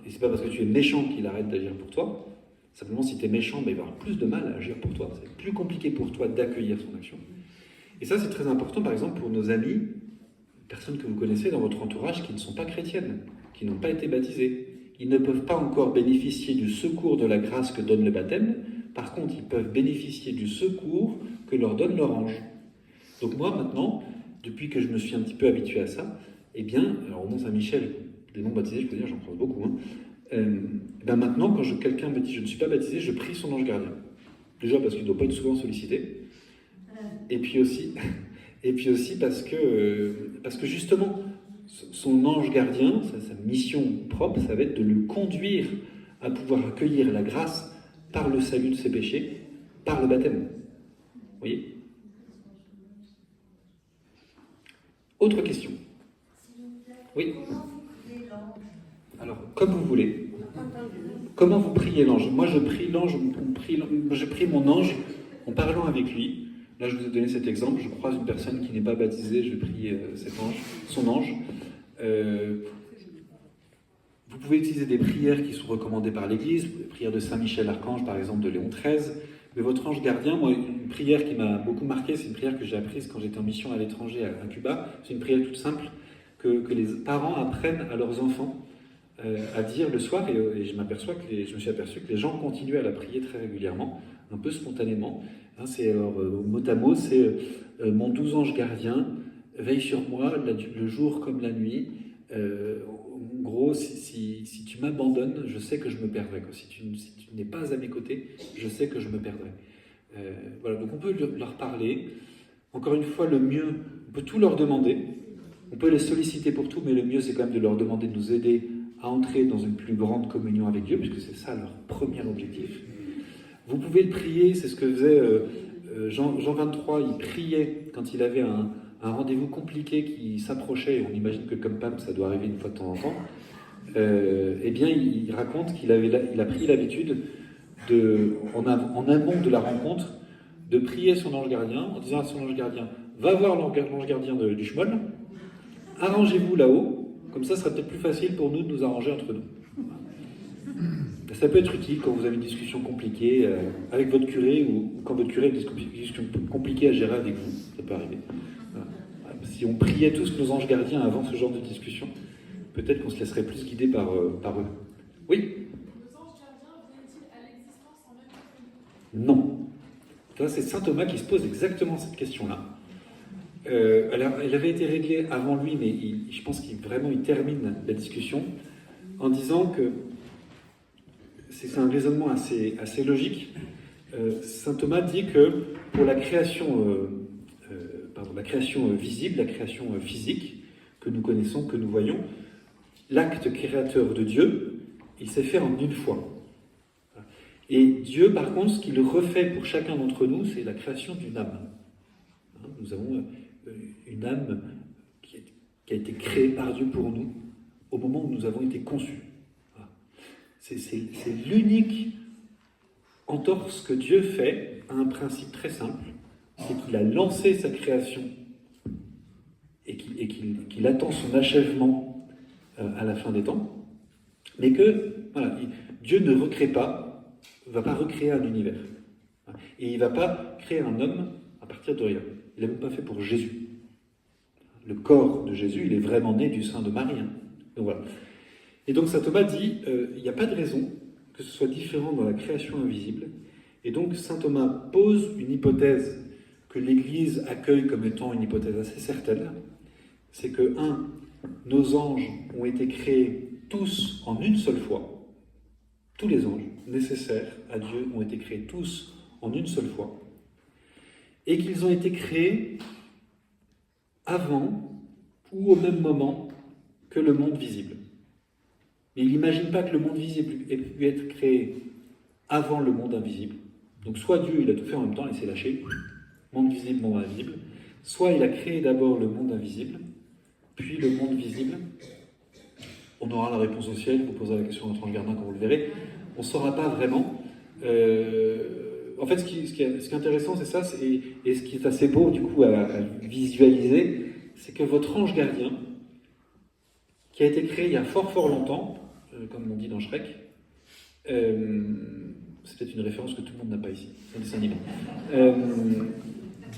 et c'est pas parce que tu es méchant qu'il arrête d'agir pour toi, simplement si tu es méchant, il va avoir plus de mal à agir pour toi, c'est plus compliqué pour toi d'accueillir son action. Et ça c'est très important par exemple pour nos amis, personnes que vous connaissez dans votre entourage qui ne sont pas chrétiennes, qui n'ont pas été baptisées. Ils ne peuvent pas encore bénéficier du secours de la grâce que donne le baptême. Par contre, ils peuvent bénéficier du secours que leur donne leur ange. Donc moi, maintenant, depuis que je me suis un petit peu habitué à ça, alors au Mont-Saint-Michel, des non-baptisés, je peux dire, j'en croise beaucoup, maintenant, quand quelqu'un me dit « je ne suis pas baptisé », je prie son ange gardien. Déjà parce qu'il ne doit pas être souvent sollicité. Et puis aussi parce que justement, son ange gardien, sa mission propre, ça va être de le conduire à pouvoir accueillir la grâce par le salut de ses péchés, par le baptême. Vous voyez ? Autre question. Oui. Alors, comme vous voulez. Comment vous priez l'ange ? Moi, je prie l'ange, je prie mon ange en parlant avec lui. Là, je vous ai donné cet exemple. Je croise une personne qui n'est pas baptisée, je prie son ange. Vous pouvez utiliser des prières qui sont recommandées par l'Église, des prières de Saint Michel Archange, par exemple, de Léon XIII. Mais votre ange gardien, moi, une prière qui m'a beaucoup marqué, c'est une prière que j'ai apprise quand j'étais en mission à l'étranger à Cuba. C'est une prière toute simple que les parents apprennent à leurs enfants à dire le soir, et je me suis aperçu que les gens continuaient à la prier très régulièrement, un peu spontanément. Mot à mot, c'est mon doux ange gardien, veille sur moi le jour comme la nuit. En gros, si tu m'abandonnes, je sais que je me perdrai. Si tu n'es pas à mes côtés, je sais que je me perdrai. Voilà, donc on peut leur parler. Encore une fois, le mieux, on peut tout leur demander. On peut les solliciter pour tout, mais le mieux, c'est quand même de leur demander de nous aider à entrer dans une plus grande communion avec Dieu, puisque c'est ça leur premier objectif. Vous pouvez le prier, c'est ce que faisait Jean 23, il priait quand il avait un rendez-vous compliqué qui s'approchait, et on imagine que comme pape, ça doit arriver une fois de temps en temps. Il raconte qu'il a pris l'habitude, en amont de la rencontre, de prier son ange gardien, en disant à son ange gardien, va voir l'ange gardien du Schmoll, arrangez-vous là-haut, comme ça sera peut-être plus facile pour nous de nous arranger entre nous. Ça peut être utile quand vous avez une discussion compliquée avec votre curé, ou quand votre curé a une discussion compliquée à gérer avec vous, ça peut arriver. Voilà. Si on priait tous nos anges gardiens avant ce genre de discussion, peut-être qu'on se laisserait plus guider par eux. Oui ? Les anges gardiens viennent-ils à l'existence en même temps que nous ? Non. Là, c'est saint Thomas qui se pose exactement cette question-là. Elle avait été réglée avant lui, mais je pense qu'il termine la discussion en disant que c'est un raisonnement assez logique. Saint Thomas dit que pour la création visible, la création physique que nous connaissons, que nous voyons, l'acte créateur de Dieu, il s'est fait en une fois. Et Dieu, par contre, ce qu'il refait pour chacun d'entre nous, c'est la création d'une âme. Nous avons une âme qui a été créée par Dieu pour nous au moment où nous avons été conçus. Voilà. C'est l'unique entorse que Dieu fait à un principe très simple, c'est qu'il a lancé sa création et qu'il attend son achèvement à la fin des temps, mais que Voilà, Dieu ne recrée pas, va pas recréer un univers. Et il ne va pas créer un homme à partir de rien. Il n'a même pas fait pour Jésus. Le corps de Jésus, il est vraiment né du sein de Marie. Hein. Donc voilà. Et donc saint Thomas dit, il n'y a pas de raison que ce soit différent dans la création invisible. Et donc saint Thomas pose une hypothèse que l'Église accueille comme étant une hypothèse assez certaine. C'est que, nos anges ont été créés tous en une seule fois. Tous les anges nécessaires à Dieu ont été créés tous en une seule fois. Et qu'ils ont été créés avant ou au même moment que le monde visible. Mais il n'imagine pas que le monde visible ait pu être créé avant le monde invisible. Donc soit Dieu, il a tout fait en même temps, il s'est lâché, monde visible, monde invisible, soit il a créé d'abord le monde invisible, puis le monde visible. On aura la réponse au ciel, vous poserez la question à notre ange gardien quand vous le verrez. On ne saura pas vraiment. En fait, ce qui est intéressant, c'est ça, et ce qui est assez beau, du coup, à visualiser, c'est que votre ange gardien, qui a été créé il y a fort longtemps, comme on dit dans Shrek, c'est peut-être une référence que tout le monde n'a pas ici, c'est un dessin animé.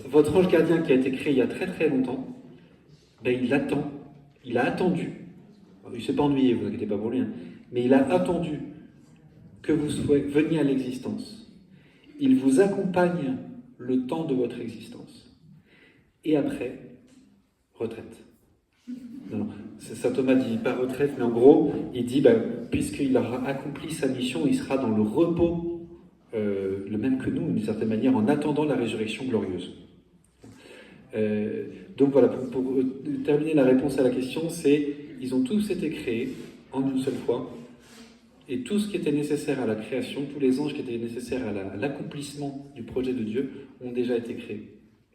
Votre ange gardien qui a été créé il y a très longtemps, ben, il attend, il a attendu, il ne s'est pas ennuyé, vous inquiétez pas pour lui, hein, mais il a attendu que vous veniez à l'existence. Il vous accompagne le temps de votre existence. Et après, retraite. Non, saint Thomas dit pas retraite, mais en gros, il dit, puisqu'il aura accompli sa mission, il sera dans le repos, le même que nous, d'une certaine manière, en attendant la résurrection glorieuse. Donc voilà, pour terminer la réponse à la question, c'est, ils ont tous été créés en une seule fois, et tout ce qui était nécessaire à la création, tous les anges qui étaient nécessaires à l'accomplissement du projet de Dieu ont déjà été créés.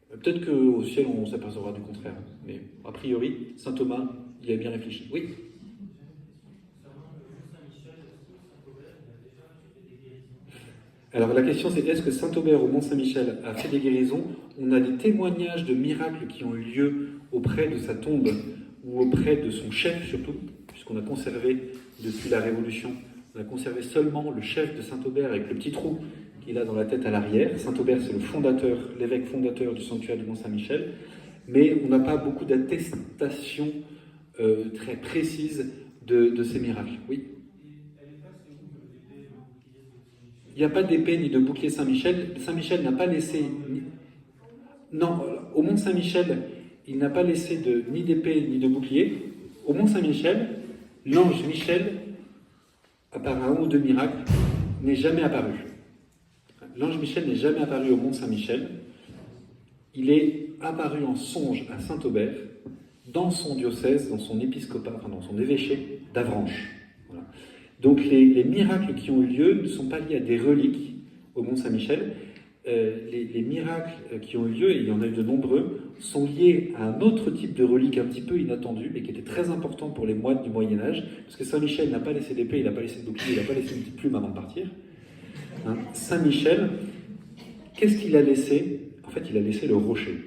Peut-être qu'au ciel, on s'apercevra du contraire. Mais a priori, saint Thomas, il a bien réfléchi. Oui. Alors la question c'est, est-ce que saint Aubert au Mont-Saint-Michel a fait des guérisons? On a des témoignages de miracles qui ont eu lieu auprès de sa tombe, ou auprès de son chef surtout, puisqu'on a conservé, depuis la Révolution, on a conservé seulement le chef de saint Aubert avec le petit trou qu'il a dans la tête à l'arrière. Saint Aubert, c'est le fondateur, l'évêque fondateur du sanctuaire du Mont-Saint-Michel, mais on n'a pas beaucoup d'attestations très précises de ces miracles. Oui. Il n'y a pas d'épée ni de bouclier Saint-Michel. Saint-Michel n'a pas laissé... Non, au Mont-Saint-Michel, il n'a pas laissé ni d'épée ni de bouclier. Au Mont-Saint-Michel, l'ange Michel, à part un ou deux miracles, n'est jamais apparu. L'ange Michel n'est jamais apparu au Mont-Saint-Michel. Il est apparu en songe à Saint-Aubert, dans son diocèse, dans son épiscopat, enfin dans son évêché d'Avranches. Voilà. Donc les miracles qui ont eu lieu ne sont pas liés à des reliques au Mont-Saint-Michel. Les miracles qui ont eu lieu, et il y en a eu de nombreux, sont liés à un autre type de relique un petit peu inattendu, mais qui était très important pour les moines du Moyen-Âge, parce que Saint-Michel n'a pas laissé d'épée, il n'a pas laissé de bouclier, il n'a pas laissé une petite plume avant de partir. Hein, Saint-Michel, qu'est-ce qu'il a laissé? En fait, il a laissé le rocher.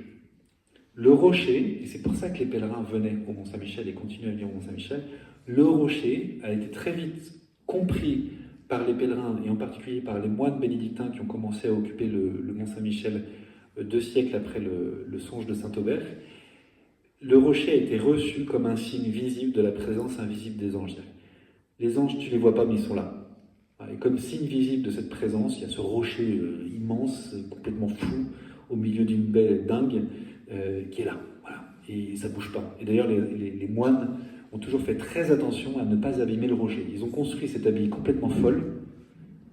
Le rocher, et c'est pour ça que les pèlerins venaient au Mont-Saint-Michel et continuent à venir au Mont-Saint-Michel, le rocher a été très vite compris par les pèlerins, et en particulier par les moines bénédictins qui ont commencé à occuper le Mont-Saint-Michel 2 siècles après le songe de Saint-Aubert. Le rocher a été reçu comme un signe visible de la présence invisible des anges. Les anges, tu ne les vois pas, mais ils sont là. Et comme signe visible de cette présence, il y a ce rocher immense, complètement fou, au milieu d'une baie dingue, qui est là. Voilà. Et ça ne bouge pas. Et d'ailleurs, les moines ont toujours fait très attention à ne pas abîmer le rocher. Ils ont construit cette abbaye complètement folle,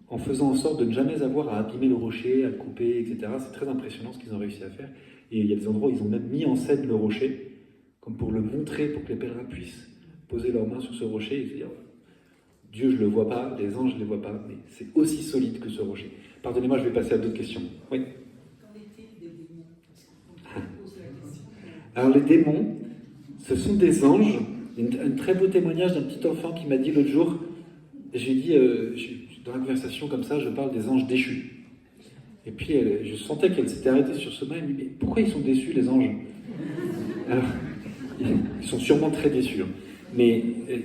en faisant en sorte de ne jamais avoir à abîmer le rocher, à le couper, etc. C'est très impressionnant ce qu'ils ont réussi à faire. Et il y a des endroits où ils ont même mis en scène le rocher, comme pour le montrer, pour que les pèlerins puissent poser leurs mains sur ce rocher et se dire « Dieu, je ne le vois pas, les anges, je ne les vois pas, mais c'est aussi solide que ce rocher. » Pardonnez-moi, je vais passer à d'autres questions. Oui. Alors les démons, ce sont des anges. Un très beau témoignage d'un petit enfant qui m'a dit l'autre jour, j'ai dit, dans la conversation comme ça, je parle des anges déchus. Et puis je sentais qu'elle s'était arrêtée sur ce mot, elle me dit, mais pourquoi ils sont déçus les anges? Alors, ils sont sûrement très déçus. Mais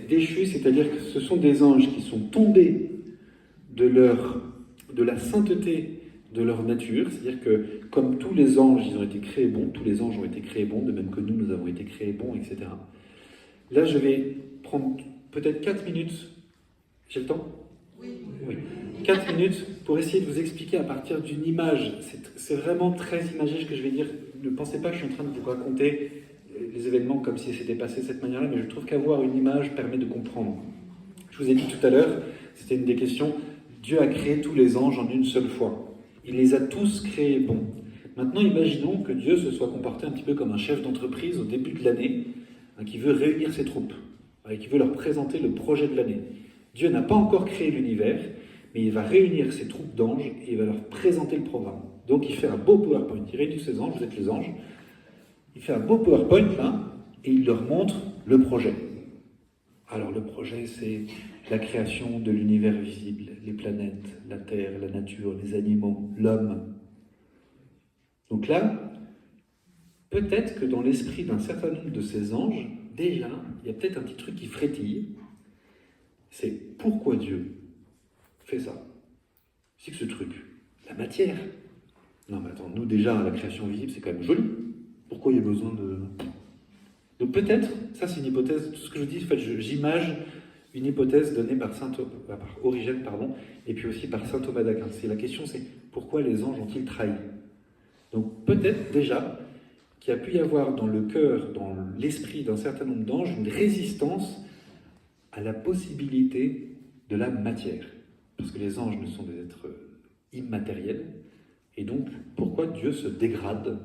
déchus, c'est-à-dire que ce sont des anges qui sont tombés de la sainteté de leur nature, c'est-à-dire que comme tous les anges, ils ont été créés bons, tous les anges ont été créés bons, de même que nous avons été créés bons, etc. Là, je vais prendre peut-être 4 minutes. J'ai le temps ? Oui. 4 minutes pour essayer de vous expliquer à partir d'une image. C'est vraiment très imagé ce que je vais dire. Ne pensez pas que je suis en train de vous raconter les événements comme si c'était passé de cette manière-là, mais je trouve qu'avoir une image permet de comprendre. Je vous ai dit tout à l'heure, c'était une des questions, Dieu a créé tous les anges en une seule fois. Il les a tous créés bons. Maintenant, imaginons que Dieu se soit comporté un petit peu comme un chef d'entreprise au début de l'année, qui veut réunir ses troupes, et qui veut leur présenter le projet de l'année. Dieu n'a pas encore créé l'univers, mais il va réunir ses troupes d'anges et il va leur présenter le programme. Donc il fait un beau PowerPoint, il réunit ses anges, vous êtes les anges, il fait un beau PowerPoint là, et il leur montre le projet. Alors le projet, c'est la création de l'univers visible, les planètes, la terre, la nature, les animaux, l'homme. Donc là, peut-être que dans l'esprit d'un certain nombre de ces anges, déjà, il y a peut-être un petit truc qui frétille. C'est pourquoi Dieu fait ça. C'est que ce truc, la matière. Non mais attends, nous déjà, la création visible, c'est quand même joli. Pourquoi il y a besoin de... Donc peut-être, ça c'est une hypothèse, tout ce que je dis, en fait, j'image une hypothèse donnée par Origène, et puis aussi par saint Thomas d'Aquin. La question c'est, pourquoi les anges ont-ils trahi? Donc peut-être déjà qu'il y a pu y avoir dans le cœur, dans l'esprit d'un certain nombre d'anges, une résistance à la possibilité de la matière. Parce que les anges ne sont des êtres immatériels, et donc pourquoi Dieu se dégrade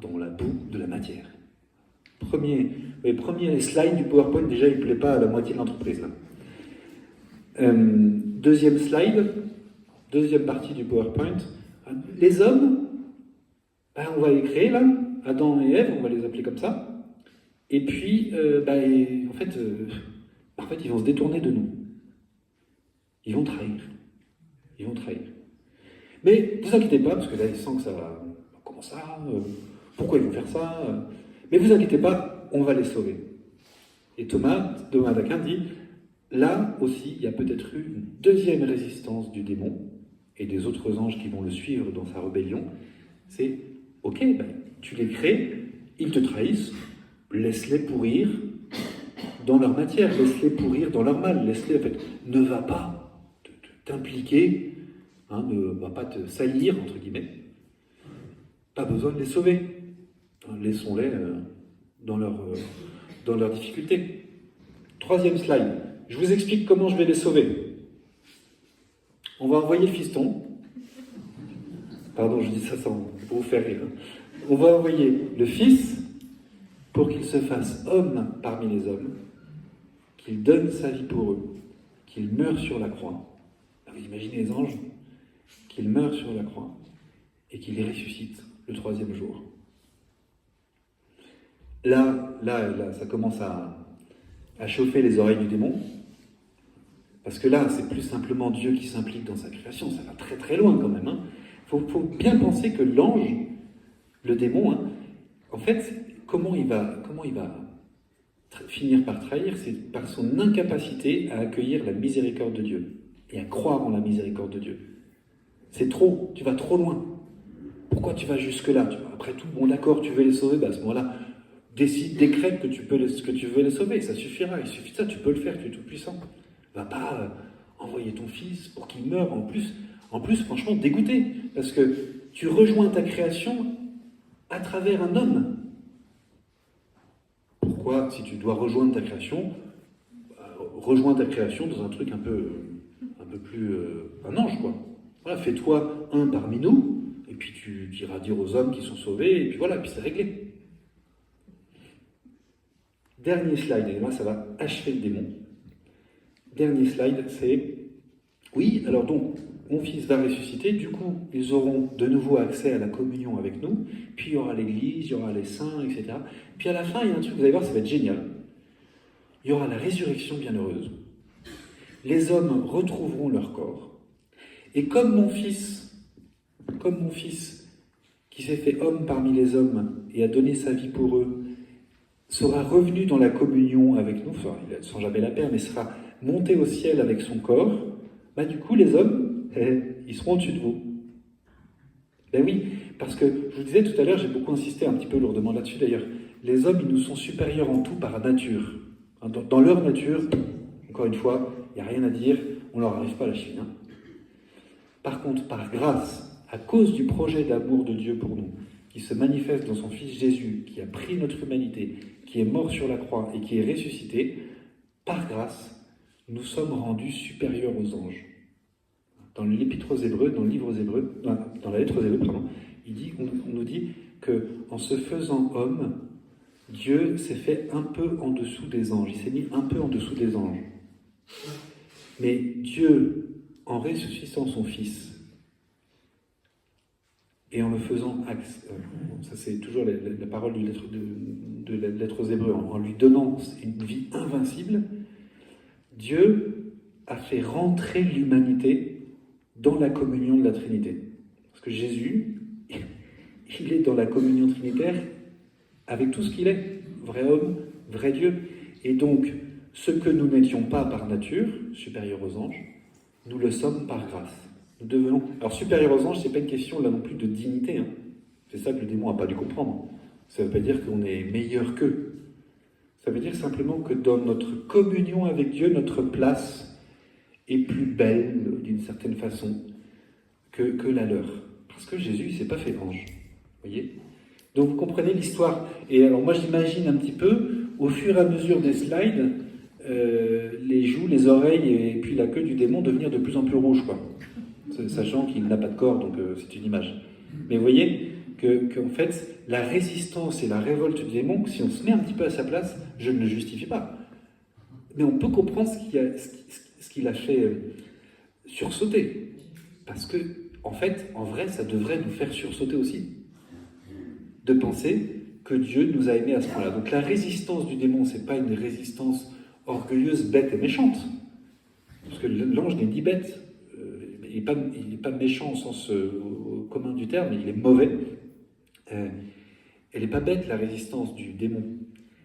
dans la boue de la matière. Premier slide du PowerPoint, déjà il ne plaît pas à la moitié de l'entreprise. Deuxième slide, deuxième partie du PowerPoint. Les hommes, on va les créer là, Adam et Ève, on va les appeler comme ça. Et puis, en fait, ils vont se détourner de nous. Ils vont trahir. Ils vont trahir. Mais ne vous inquiétez pas, parce que là, ils sentent que ça va... Comment ça pourquoi ils vont faire ça mais vous inquiétez pas, on va les sauver. Et Thomas d'Aquin dit, là aussi, il y a peut-être eu une deuxième résistance du démon et des autres anges qui vont le suivre dans sa rébellion. C'est, ok, tu les crées, ils te trahissent, laisse-les pourrir dans leur matière, laisse-les pourrir dans leur mal, laisse-les, en fait, ne va pas t'impliquer, ne va pas te salir, entre guillemets. Pas besoin de les sauver. Laissons-les dans leurs difficultés. Troisième slide. Je vous explique comment je vais les sauver. On va envoyer le fiston. Pardon, je dis ça pour vous faire rire. On va envoyer le fils pour qu'il se fasse homme parmi les hommes, qu'il donne sa vie pour eux, qu'il meure sur la croix. Vous imaginez les anges? Qu'il meure sur la croix et qu'il les ressuscite le troisième jour. Là, ça commence à chauffer les oreilles du démon, parce que là, c'est plus simplement Dieu qui s'implique dans sa création, ça va très très loin quand même. Faut bien penser que l'ange, le démon, en fait, comment il va finir par trahir? C'est par son incapacité à accueillir la miséricorde de Dieu, et à croire en la miséricorde de Dieu. C'est trop, tu vas trop loin. Pourquoi tu vas jusque-là? Après tout, bon d'accord, tu veux les sauver, à ce moment-là, décrète que tu veux les sauver, ça suffira, il suffit de ça, tu peux le faire, tu es tout puissant. Va pas envoyer ton fils pour qu'il meure, en plus, franchement, dégoûté, parce que tu rejoins ta création à travers un homme. Pourquoi, si tu dois rejoindre ta création, rejoins ta création dans un truc un peu plus... un ange, quoi. Voilà, fais-toi un parmi nous, et puis tu iras dire aux hommes qui sont sauvés, et puis voilà, puis c'est réglé. Dernier slide, et là ça va achever le démon. Dernier slide, c'est... Oui, alors donc, mon fils va ressusciter, du coup, ils auront de nouveau accès à la communion avec nous, puis il y aura l'église, il y aura les saints, etc. Puis à la fin, il y a un truc, vous allez voir, ça va être génial. Il y aura la résurrection bienheureuse. Les hommes retrouveront leur corps. Et comme mon fils qui s'est fait homme parmi les hommes et a donné sa vie pour eux, sera revenu dans la communion avec nous, enfin, il ne sera jamais la paix, mais sera monté au ciel avec son corps, bah, du coup, les hommes, ils seront au-dessus de vous. Ben oui, parce que, je vous disais tout à l'heure, j'ai beaucoup insisté un petit peu lourdement là-dessus d'ailleurs, les hommes, ils nous sont supérieurs en tout par nature. Dans leur nature, encore une fois, il n'y a rien à dire, on ne leur arrive pas à la cheville. Hein. Par contre, par grâce, à cause du projet d'amour de Dieu pour nous, qui se manifeste dans son Fils Jésus, qui a pris notre humanité, qui est mort sur la croix et qui est ressuscité, par grâce, nous sommes rendus supérieurs aux anges. Dans l'Épître aux Hébreux, dans le livre aux Hébreux, dans la lettre aux Hébreux, pardon, on nous dit qu'en se faisant homme, Dieu s'est fait un peu en dessous des anges. Il s'est mis un peu en dessous des anges. Mais Dieu, en ressuscitant son Fils, et en le faisant, ça c'est toujours la parole de la lettre aux Hébreux, en lui donnant une vie invincible, Dieu a fait rentrer l'humanité dans la communion de la Trinité. Parce que Jésus, il est dans la communion trinitaire avec tout ce qu'il est, vrai homme, vrai Dieu. Et donc, ce que nous n'étions pas par nature, supérieurs aux anges, nous le sommes par grâce. Nous devenons... Alors, supérieurs aux anges, c'est pas une question là non plus de dignité. Hein. C'est ça que le démon n'a pas dû comprendre. Ça ne veut pas dire qu'on est meilleur qu'eux. Ça veut dire simplement que dans notre communion avec Dieu, notre place est plus belle, d'une certaine façon, que la leur. Parce que Jésus, il ne s'est pas fait ange. Vous voyez ? Donc vous comprenez l'histoire. Et alors moi j'imagine un petit peu, au fur et à mesure des slides, les joues, les oreilles et puis la queue du démon devenir de plus en plus rouges, quoi. Sachant qu'il n'a pas de corps, donc c'est une image. Mais vous voyez qu'en fait, la résistance et la révolte du démon, si on se met un petit peu à sa place, je ne le justifie pas. Mais on peut comprendre ce qu'il a fait sursauter. Parce que, en fait, en vrai, ça devrait nous faire sursauter aussi. De penser que Dieu nous a aimés à ce point-là. Donc la résistance du démon, c'est pas une résistance orgueilleuse, bête et méchante. Parce que l'ange n'est ni bête. Il n'est pas méchant au sens commun du terme, il est mauvais. Elle n'est pas bête, la résistance du démon.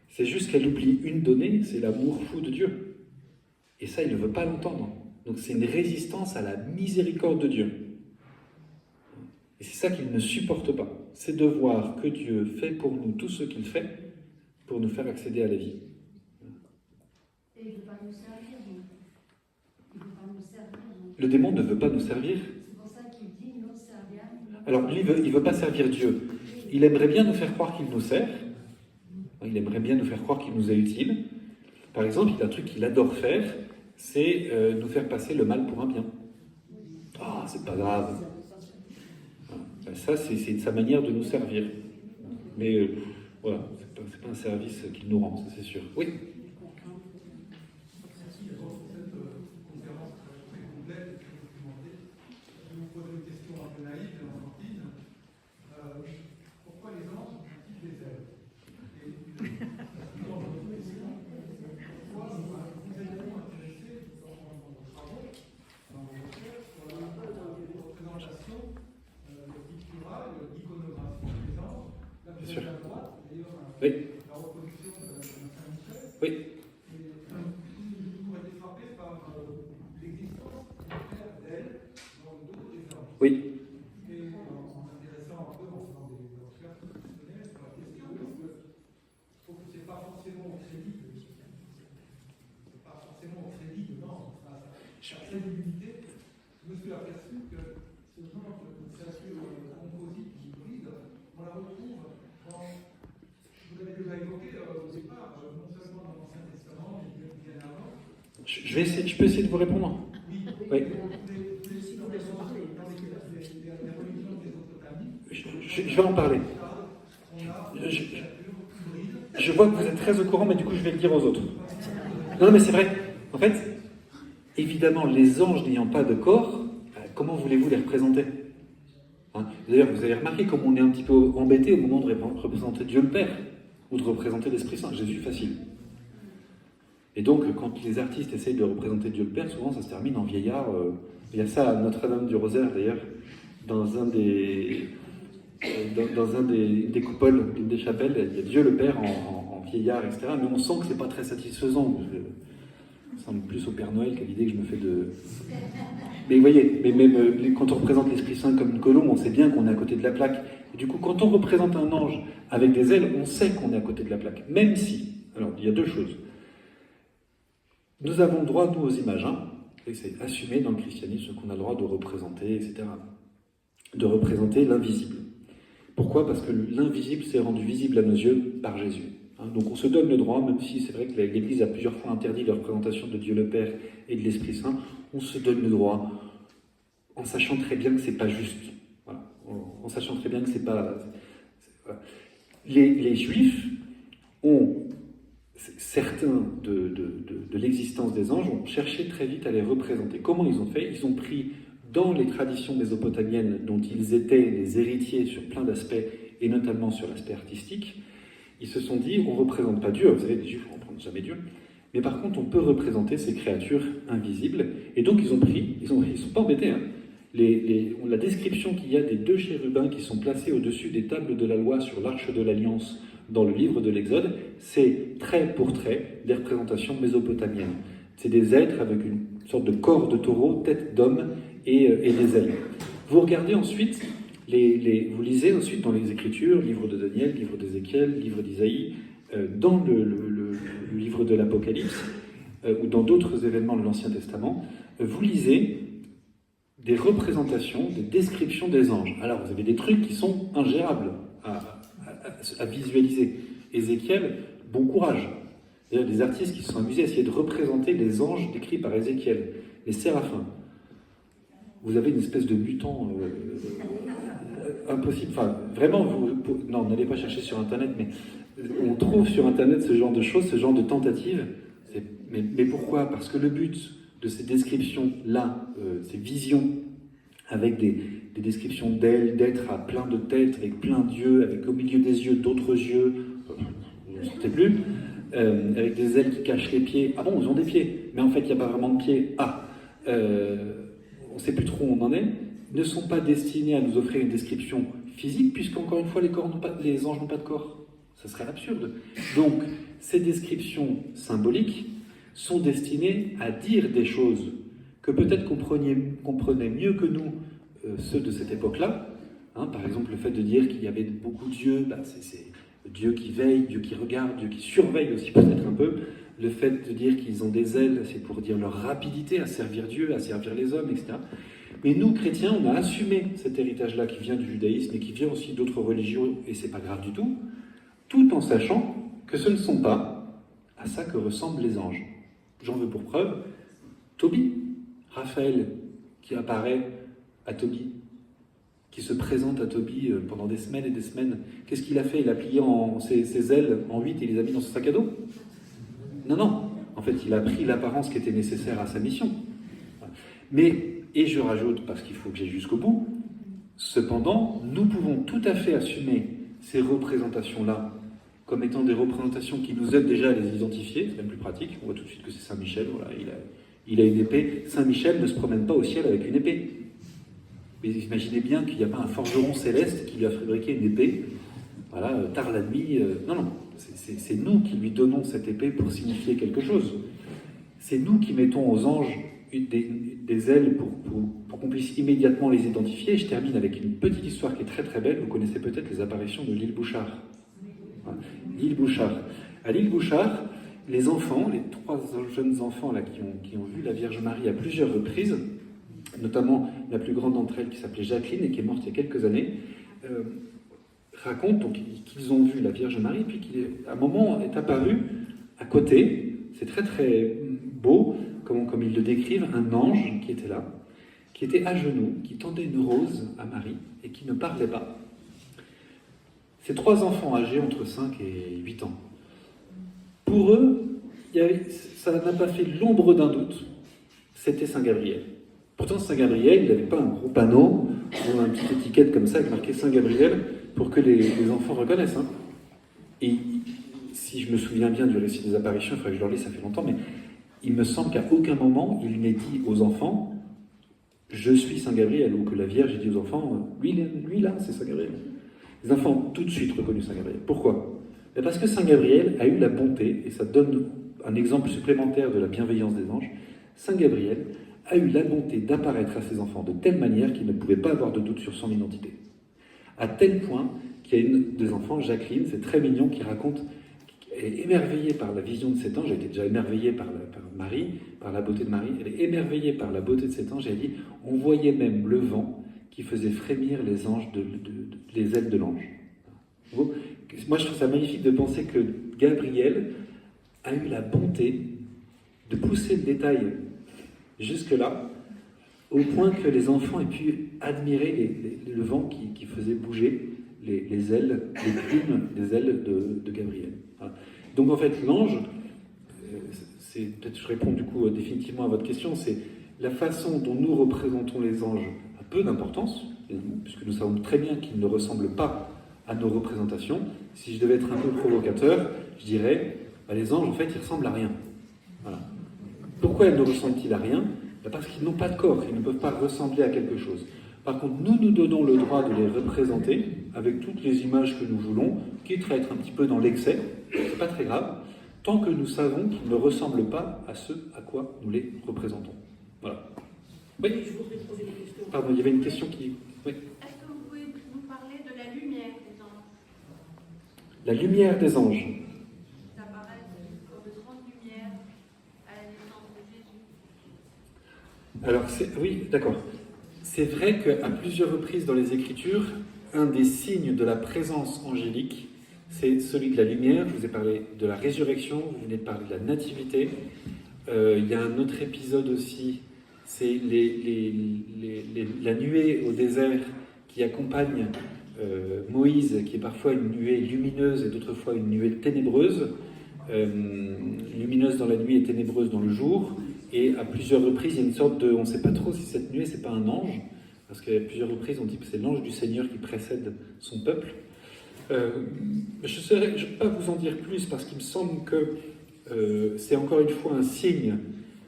C'est juste qu'elle oublie une donnée, c'est l'amour fou de Dieu. Et ça, il ne veut pas l'entendre. Donc c'est une résistance à la miséricorde de Dieu. Et c'est ça qu'il ne supporte pas. C'est de voir que Dieu fait pour nous tout ce qu'il fait pour nous faire accéder à la vie. Et il ne veut pas nous servir, donc. Il ne veut pas nous servir, donc. Le démon ne veut pas nous servir. C'est pour ça qu'il dit non serviam. Alors lui, il ne veut pas servir Dieu. Il aimerait bien nous faire croire qu'il nous sert. Il aimerait bien nous faire croire qu'il nous est utile. Par exemple, il y a un truc qu'il adore faire, c'est nous faire passer le mal pour un bien. Ah, c'est pas grave. Ça, c'est sa manière de nous servir. Mais voilà, c'est pas un service qu'il nous rend, ça c'est sûr. Oui. Oui. Oui. Oui. Je me suis aperçu que ce genre de créature composite, hybride, on la retrouve dans, vous l'avez déjà évoqué au départ, non seulement dans l'Ancien Testament, mais bien avant. Je peux essayer de vous répondre. Oui. Oui. Je vais en parler. Je vois que vous êtes très au courant, mais du coup je vais le dire aux autres. Non, mais c'est vrai. En fait, évidemment, les anges n'ayant pas de corps, comment voulez-vous les représenter ? Hein ? D'ailleurs, vous avez remarqué comme on est un petit peu embêté au moment de représenter Dieu le Père, ou de représenter l'Esprit Saint. Jésus, facile. Et donc, quand les artistes essayent de représenter Dieu le Père, souvent ça se termine en vieillard. Il y a ça à Notre-Dame du Rosaire, d'ailleurs, dans un des coupoles d'une des chapelles, il y a Dieu le Père en vieillard, etc. Mais on sent que c'est pas très satisfaisant. Ça ressemble plus au Père Noël qu'à l'idée que je me fais de... Mais vous voyez, mais même quand on représente l'Esprit Saint comme une colombe, on sait bien qu'on est à côté de la plaque. Et du coup, quand on représente un ange avec des ailes, on sait qu'on est à côté de la plaque. Même si, alors il y a deux choses. Nous avons le droit, nous, aux images, hein, et c'est assumé dans le christianisme qu'on a le droit de représenter, etc. De représenter l'invisible. Pourquoi ? Parce que l'invisible s'est rendu visible à nos yeux par Jésus. Hein, donc on se donne le droit, même si c'est vrai que l'Église a plusieurs fois interdit la représentation de Dieu le Père et de l'Esprit Saint, on se donne le droit, en sachant très bien que c'est pas juste. Voilà. En sachant très bien que c'est pas... Voilà. Les Juifs ont... Certains de l'existence des anges ont cherché très vite à les représenter. Comment ils ont fait ? Ils ont pris dans les traditions mésopotamiennes dont ils étaient les héritiers sur plein d'aspects, et notamment sur l'aspect artistique, ils se sont dit, on ne représente pas Dieu, vous savez, les Juifs ne représentent jamais Dieu, mais par contre on peut représenter ces créatures invisibles, et donc ils ont pris, ils sont pas embêtés, hein, la description qu'il y a des deux chérubins qui sont placés au-dessus des tables de la loi sur l'arche de l'Alliance dans le livre de l'Exode, c'est trait pour trait des représentations mésopotamiennes. C'est des êtres avec une sorte de corps de taureau, tête d'homme et des ailes. Vous regardez ensuite, vous lisez ensuite dans les Écritures, livre de Daniel, livre d'Ézéchiel, livre d'Isaïe, dans le livre de l'Apocalypse, ou dans d'autres événements de l'Ancien Testament, vous lisez des représentations, des descriptions des anges. Alors vous avez des trucs qui sont ingérables à visualiser. Ézéchiel, bon courage. Il y a des artistes qui se sont amusés à essayer de représenter les anges décrits par Ézéchiel, les séraphins. Vous avez une espèce de mutant impossible. Enfin, vraiment, non, n'allez pas chercher sur Internet, mais on trouve sur Internet ce genre de choses, ce genre de tentatives. Mais pourquoi ? Parce que le but de ces descriptions-là, ces visions, avec des descriptions d'ailes, d'êtres à plein de têtes, avec plein d'yeux, avec au milieu des yeux d'autres yeux, vous ne sentez plus, avec des ailes qui cachent les pieds. Ah bon, ils ont des pieds, mais en fait, il n'y a pas vraiment de pieds. On ne sait plus trop où on en est, ne sont pas destinés à nous offrir une description physique, puisqu'encore une fois, les anges n'ont pas de corps. Ça serait absurde. Donc, ces descriptions symboliques sont destinées à dire des choses que peut-être comprenaient mieux que nous ceux de cette époque-là. Hein, par exemple, le fait de dire qu'il y avait beaucoup d'yeux, c'est Dieu qui veille, Dieu qui regarde, Dieu qui surveille aussi peut-être un peu. Le fait de dire qu'ils ont des ailes, c'est pour dire leur rapidité à servir Dieu, à servir les hommes, etc. Mais nous, chrétiens, on a assumé cet héritage-là qui vient du judaïsme et qui vient aussi d'autres religions, et c'est pas grave du tout en sachant que ce ne sont pas à ça que ressemblent les anges. J'en veux pour preuve Tobie, Raphaël, qui apparaît à Tobie, qui se présente à Tobie pendant des semaines et des semaines. Qu'est-ce qu'il a fait ? Il a plié ses ailes en 8 et il les a mis dans son sac à dos ? Non. En fait, il a pris l'apparence qui était nécessaire à sa mission. Mais, et je rajoute, parce qu'il faut que j'aille jusqu'au bout, cependant, nous pouvons tout à fait assumer ces représentations-là comme étant des représentations qui nous aident déjà à les identifier, c'est même plus pratique, on voit tout de suite que c'est Saint Michel, voilà, il a une épée. Saint Michel ne se promène pas au ciel avec une épée. Mais imaginez bien qu'il n'y a pas un forgeron céleste qui lui a fabriqué une épée, voilà, tard la nuit. Non, c'est nous qui lui donnons cette épée pour signifier quelque chose. C'est nous qui mettons aux anges des ailes pour qu'on puisse immédiatement les identifier. Je termine avec une petite histoire qui est très très belle. Vous connaissez peut-être les apparitions de l'île Bouchard. Voilà. L'île Bouchard. À l'île Bouchard, les enfants, les 3 jeunes enfants là, qui ont vu la Vierge Marie à plusieurs reprises, notamment la plus grande d'entre elles qui s'appelait Jacqueline et qui est morte il y a quelques années, racontent donc, qu'ils ont vu la Vierge Marie, puis qu'à un moment est apparu à côté, c'est très très beau, comme ils le décrivent, un ange qui était là, qui était à genoux, qui tendait une rose à Marie et qui ne parlait pas. Ces 3 enfants âgés entre 5 et 8 ans, pour eux, ça n'a pas fait l'ombre d'un doute, c'était Saint Gabriel. Pourtant, Saint Gabriel, il n'avait pas un gros panneau ou une petite étiquette comme ça avec marqué Saint Gabriel pour que les enfants reconnaissent. Hein. Et si je me souviens bien du récit des apparitions, il faudrait que je leur lise, ça fait longtemps, mais il me semble qu'à aucun moment il n'ait dit aux enfants « Je suis Saint Gabriel » ou que la Vierge ait dit aux enfants « Lui là, c'est Saint Gabriel ». Les enfants ont tout de suite reconnu Saint Gabriel. Pourquoi ? Parce que Saint Gabriel a eu la bonté, et ça donne un exemple supplémentaire de la bienveillance des anges, Saint Gabriel a eu la bonté d'apparaître à ses enfants de telle manière qu'ils ne pouvaient pas avoir de doute sur son identité. À tel point qu'il y a une des enfants, Jacqueline, c'est très mignon, qui raconte qu'elle est émerveillée par la vision de cet ange. Elle était déjà émerveillée par Marie, par la beauté de Marie. Elle est émerveillée par la beauté de cet ange. Elle dit, on voyait même le vent qui faisait frémir les anges, les ailes de l'ange. Moi, je trouve ça magnifique de penser que Gabriel a eu la bonté de pousser le détail jusque-là, au point que les enfants aient pu admirer le vent qui faisait bouger les ailes, les plumes des ailes de Gabriel. Voilà. Donc en fait, l'ange, peut-être je réponds du coup définitivement à votre question, c'est la façon dont nous représentons les anges a peu d'importance, puisque nous savons très bien qu'ils ne ressemblent pas à nos représentations. Si je devais être un peu provocateur, je dirais, les anges en fait ils ressemblent à rien. Voilà. Pourquoi ne ressemblent-ils à rien? Parce qu'ils n'ont pas de corps, ils ne peuvent pas ressembler à quelque chose. Par contre, nous donnons le droit de les représenter avec toutes les images que nous voulons, quitte à être un petit peu dans l'excès, c'est pas très grave, tant que nous savons qu'ils ne ressemblent pas à ce à quoi nous les représentons. Voilà. Oui. Je voudrais poser une question. Pardon, il y avait une question qui... Oui. Est-ce que vous pouvez nous parler de la lumière des anges? La lumière des anges. Ça paraît comme de grande lumière à la naissance de Jésus. Alors, oui, d'accord. C'est vrai qu'à plusieurs reprises dans les Écritures, un des signes de la présence angélique, c'est celui de la lumière. Je vous ai parlé de la résurrection, vous venez de parler de la nativité. Il y a un autre épisode aussi, c'est la nuée au désert qui accompagne Moïse, qui est parfois une nuée lumineuse et d'autres fois une nuée ténébreuse. Lumineuse dans la nuit et ténébreuse dans le jour. Et à plusieurs reprises, il y a une sorte de... On ne sait pas trop si cette nuée, c'est pas un ange, parce qu'à plusieurs reprises, on dit que c'est l'ange du Seigneur qui précède son peuple. Je ne vais pas vous en dire plus, parce qu'il me semble que c'est encore une fois un signe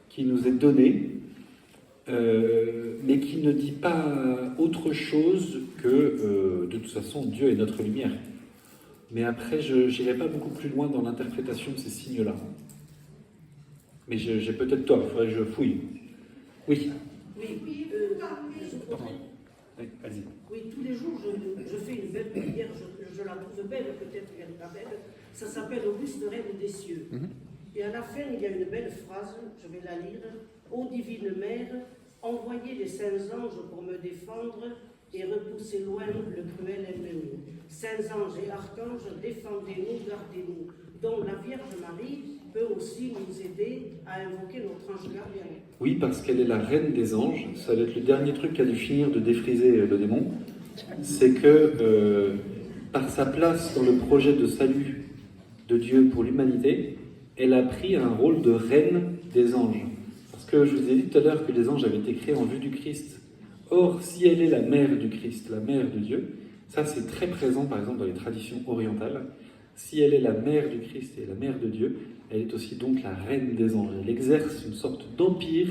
qui nous est donné, mais qui ne dit pas autre chose que, de toute façon, Dieu est notre lumière. Mais après, je n'irai pas beaucoup plus loin dans l'interprétation de ces signes-là. Mais j'ai peut-être tort, il faudrait que je fouille. Oui. Oui, Allez-y. oui, tous les jours, je fais une belle prière, je la trouve belle, peut-être qu'elle n'est pas belle. Ça s'appelle Auguste Reine des cieux. Et à la fin, il y a une belle phrase, je vais la lire. Ô divine mère, envoyez les saints anges pour me défendre et repousser loin le cruel ennemi. Saints anges et archanges, défendez-nous, gardez-nous. Donc la Vierge Marie peut aussi nous aider à invoquer notre ange gardien. Oui, parce qu'elle est la reine des anges. Ça va être le dernier truc qui a dû finir de défriser le démon. C'est que par sa place dans le projet de salut de Dieu pour l'humanité, elle a pris un rôle de reine des anges. Parce que je vous ai dit tout à l'heure que les anges avaient été créés en vue du Christ. Or, si elle est la mère du Christ, la mère de Dieu, ça c'est très présent par exemple dans les traditions orientales. Si elle est la mère du Christ et la mère de Dieu, elle est aussi donc la reine des anges. Elle exerce une sorte d'empire,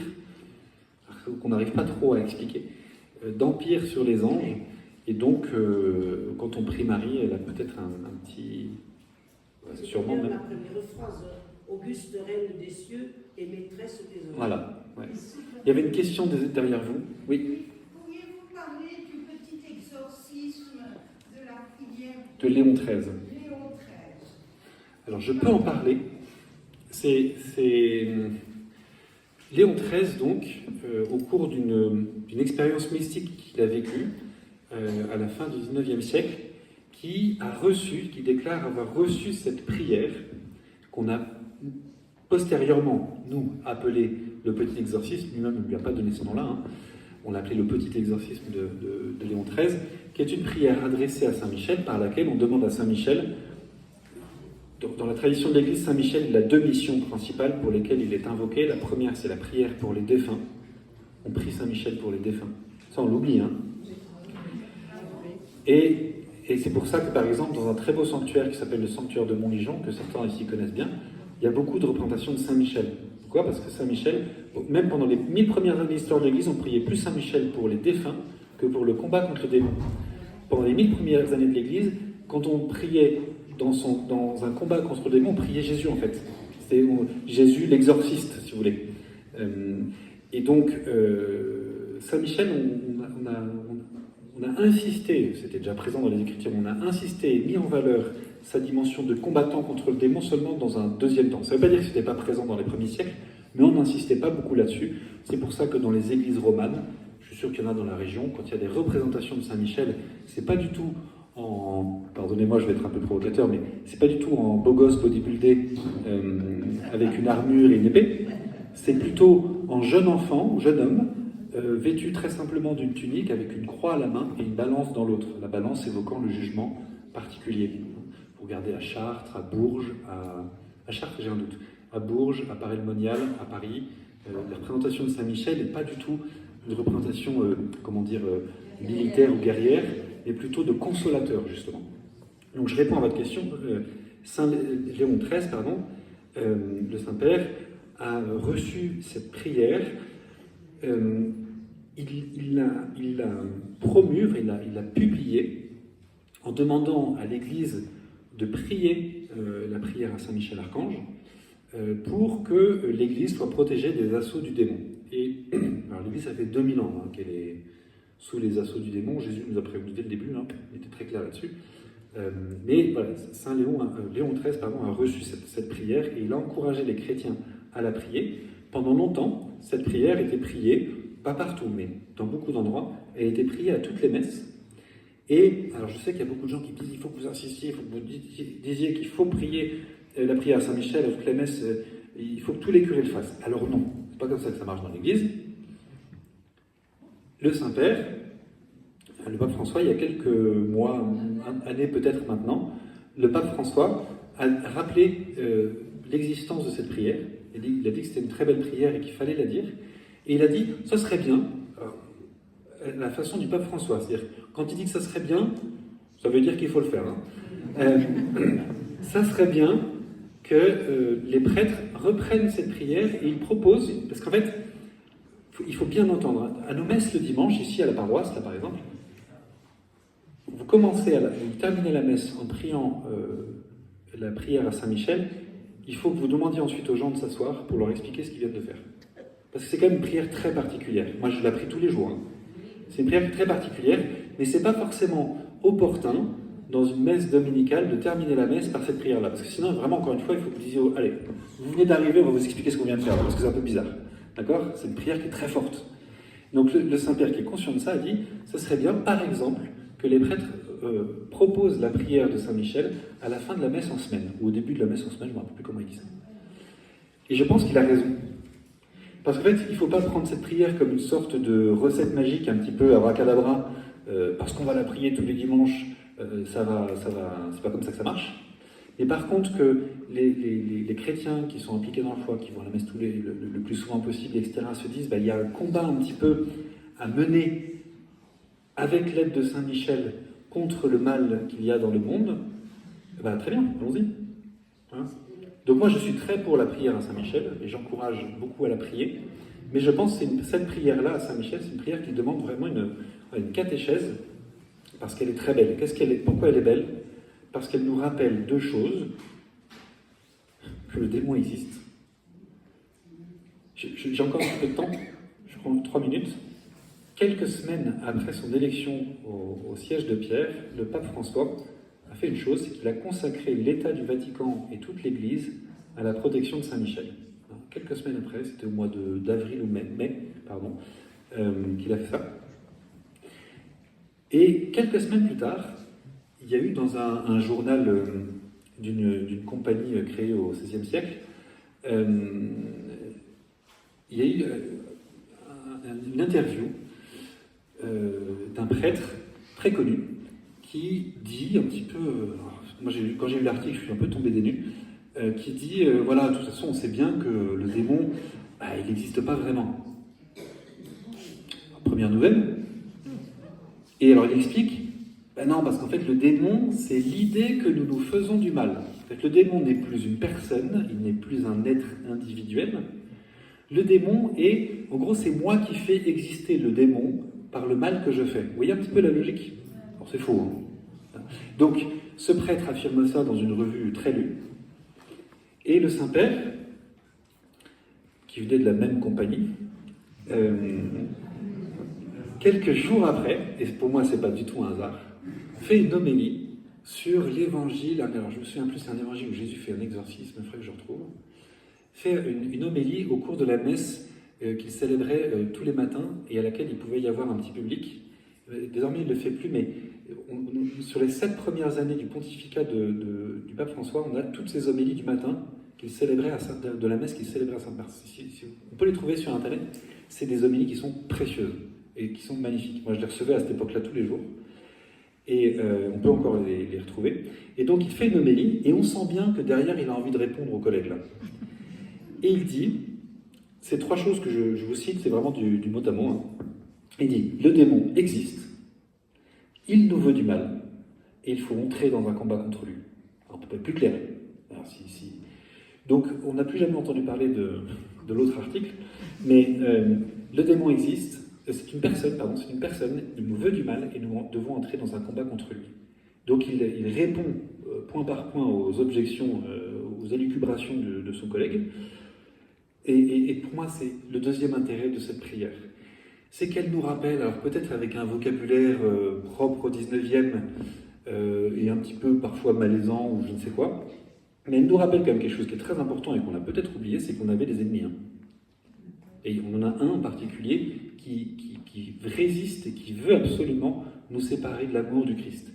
qu'on n'arrive pas trop à expliquer, d'empire sur les anges. Et donc, quand on prie Marie, elle a peut-être un petit... sûrement même... La première phrase, Auguste Reine des cieux et maîtresse des anges. Voilà. Ouais. Il y avait une question derrière vous. Oui. Pourriez-vous parler du petit exorcisme de la prière De Léon XIII. Léon XIII? Alors, je peux en parler. C'est Léon XIII, donc, au cours d'une expérience mystique qu'il a vécue à la fin du XIXe siècle, qui déclare avoir reçu cette prière qu'on a postérieurement, nous, appelé le petit exorcisme. Lui-même ne lui a pas donné ce nom-là. Hein. On l'a appelé le petit exorcisme de Léon XIII, qui est une prière adressée à Saint-Michel, par laquelle on demande à Saint-Michel. Dans la tradition de l'Église, Saint-Michel, il a deux missions principales pour lesquelles il est invoqué. La première, c'est la prière pour les défunts. On prie Saint-Michel pour les défunts. Ça, on l'oublie, hein. Et c'est pour ça que, par exemple, dans un très beau sanctuaire qui s'appelle le sanctuaire de Montligeon, que certains ici connaissent bien, il y a beaucoup de représentations de Saint-Michel. Pourquoi? Parce que Saint-Michel, même pendant les 1000 premières années de l'histoire de l'Église, on priait plus Saint-Michel pour les défunts que pour le combat contre le démon. Pendant les 1000 premières années de l'Église, quand on priait dans un combat contre le démon, on priait Jésus en fait. C'était Jésus l'exorciste, si vous voulez. Et donc, Saint-Michel, on a insisté, c'était déjà présent dans les Écritures, on a insisté et mis en valeur sa dimension de combattant contre le démon seulement dans un deuxième temps. Ça ne veut pas dire que ce n'était pas présent dans les premiers siècles, mais on n'insistait pas beaucoup là-dessus. C'est pour ça que dans les églises romanes, je suis sûr qu'il y en a dans la région, quand il y a des représentations de Saint-Michel, c'est pas du tout en... Pardonnez-moi, je vais être un peu provocateur, mais c'est pas du tout en beau gosse bodybuildé avec une armure et une épée. C'est plutôt en jeune enfant, ou jeune homme, vêtu très simplement d'une tunique avec une croix à la main et une balance dans l'autre. La balance évoquant le jugement particulier. Vous regardez à Chartres, à Bourges, à Chartres, j'ai un doute, à Bourges, à Paray-le-Monial, à Paris, la représentation de Saint-Michel n'est pas du tout une représentation, militaire ou guerrière, mais plutôt de consolateur, justement. Donc je réponds à votre question. Saint Léon XIII, le Saint-Père, a reçu cette prière. Il l'a promu, il l'a publié en demandant à l'Église de prier la prière à Saint-Michel Archange pour que l'Église soit protégée des assauts du démon. Et alors l'Église, ça fait 2000 ans qu'elle est sous les assauts du démon. Jésus nous a prévenu dès le début, il était très clair là-dessus. Mais voilà, Saint Léon XIII a reçu cette prière et il a encouragé les chrétiens à la prier. Pendant longtemps, cette prière était priée, pas partout, mais dans beaucoup d'endroits, elle était priée à toutes les messes. Et alors je sais qu'il y a beaucoup de gens qui disent il faut que vous insistiez, il faut que vous disiez qu'il faut prier la prière à Saint-Michel à toutes les messes, il faut que tous les curés le fassent. Alors non, c'est pas comme ça que ça marche dans l'Église. Le Saint-Père, le pape François, il y a quelques mois, années peut-être maintenant, le pape François a rappelé l'existence de cette prière. Il a dit que c'était une très belle prière et qu'il fallait la dire. Et il a dit, ça serait bien, la façon du pape François, c'est-à-dire, quand il dit que ça serait bien, ça veut dire qu'il faut le faire. Ça serait bien que les prêtres reprennent cette prière et ils proposent, parce qu'en fait, il faut bien entendre, à nos messes le dimanche, ici à la paroisse, là par exemple, vous terminez la messe en priant la prière à Saint-Michel, il faut que vous demandiez ensuite aux gens de s'asseoir pour leur expliquer ce qu'ils viennent de faire. Parce que c'est quand même une prière très particulière. Moi, je la prie tous les jours. C'est une prière très particulière, mais c'est pas forcément opportun, dans une messe dominicale, de terminer la messe par cette prière-là. Parce que sinon, vraiment, encore une fois, il faut que vous disiez, allez, vous venez d'arriver, on va vous expliquer ce qu'on vient de faire, parce que c'est un peu bizarre. D'accord? C'est une prière qui est très forte. Donc le Saint-Père, qui est conscient de ça, a dit, ce serait bien, par exemple, que les prêtres proposent la prière de Saint-Michel à la fin de la messe en semaine, ou au début de la messe en semaine, je ne me rappelle plus comment il dit ça. Et je pense qu'il a raison. Parce qu'en fait, il ne faut pas prendre cette prière comme une sorte de recette magique, un petit peu abracadabra, parce qu'on va la prier tous les dimanches, c'est pas comme ça que ça marche. Mais par contre, que les chrétiens qui sont impliqués dans la foi, qui vont à la messe le plus souvent possible, etc., se disent, il y a un combat un petit peu à mener avec l'aide de Saint-Michel contre le mal qu'il y a dans le monde, très bien, allons-y. Donc moi, je suis très pour la prière à Saint-Michel, et j'encourage beaucoup à la prier, mais je pense que cette prière-là à Saint-Michel, c'est une prière qui demande vraiment une catéchèse, parce qu'elle est très belle. Pourquoi elle est belle? Parce qu'elle nous rappelle deux choses. Que le démon existe. J'ai encore un peu de temps, je prends 3 minutes. Quelques semaines après son élection au siège de Pierre, le pape François a fait une chose, c'est qu'il a consacré l'État du Vatican et toute l'Église à la protection de Saint-Michel. Quelques semaines après, c'était au mois d'avril ou mai, qu'il a fait ça. Et quelques semaines plus tard, il y a eu dans un journal d'une compagnie créée au XVIe siècle, il y a eu une interview d'un prêtre très connu qui dit un petit peu, moi quand j'ai lu l'article, je suis un peu tombé des nues, qui dit, voilà, de toute façon, on sait bien que le démon, il n'existe pas vraiment. Première nouvelle. Et alors il explique, non, parce qu'en fait le démon, c'est l'idée que nous nous faisons du mal. En fait, le démon n'est plus une personne, il n'est plus un être individuel. Le démon est, en gros, c'est moi qui fais exister le démon par le mal que je fais. Vous voyez un petit peu la logique? Alors c'est faux, Donc, ce prêtre affirme ça dans une revue très lue. Et le Saint-Père, qui venait de la même compagnie, quelques jours après, et pour moi c'est pas du tout un hasard, fait une homélie sur l'évangile. Alors je me souviens plus, c'est un évangile où Jésus fait un exorcisme, il faudrait que je retrouve. Fait une homélie au cours de la messe qu'il célébrait tous les matins et à laquelle il pouvait y avoir un petit public. Désormais il ne le fait plus, mais sur les 7 premières années du pontificat du pape François, on a toutes ces homélies du matin qu'il célébrait de la messe qu'il célébrait à Sainte-Marthe. On peut les trouver sur Internet. C'est des homélies qui sont précieuses et qui sont magnifiques. Moi, je les recevais à cette époque-là tous les jours. Et on peut encore les retrouver. Et donc, il fait une homélie, et on sent bien que derrière, il a envie de répondre aux collègues, là. Et il dit, ces 3 choses que je vous cite, c'est vraiment du mot à mot. Hein. Il dit, le démon existe, il nous veut du mal, et il faut entrer dans un combat contre lui. Alors, on peut pas être plus clair. Alors, Donc, on n'a plus jamais entendu parler de l'autre article, mais le démon existe, c'est une personne, il nous veut du mal et nous devons entrer dans un combat contre lui. Donc, il répond point par point aux objections, aux élucubrations de son collègue. Et pour moi, c'est le deuxième intérêt de cette prière. C'est qu'elle nous rappelle, alors peut-être avec un vocabulaire propre au 19e et un petit peu parfois malaisant ou je ne sais quoi, mais elle nous rappelle quand même quelque chose qui est très important et qu'on a peut-être oublié, c'est qu'on avait des ennemis. Hein. Et on en a un en particulier qui résiste et qui veut absolument nous séparer de l'amour du Christ.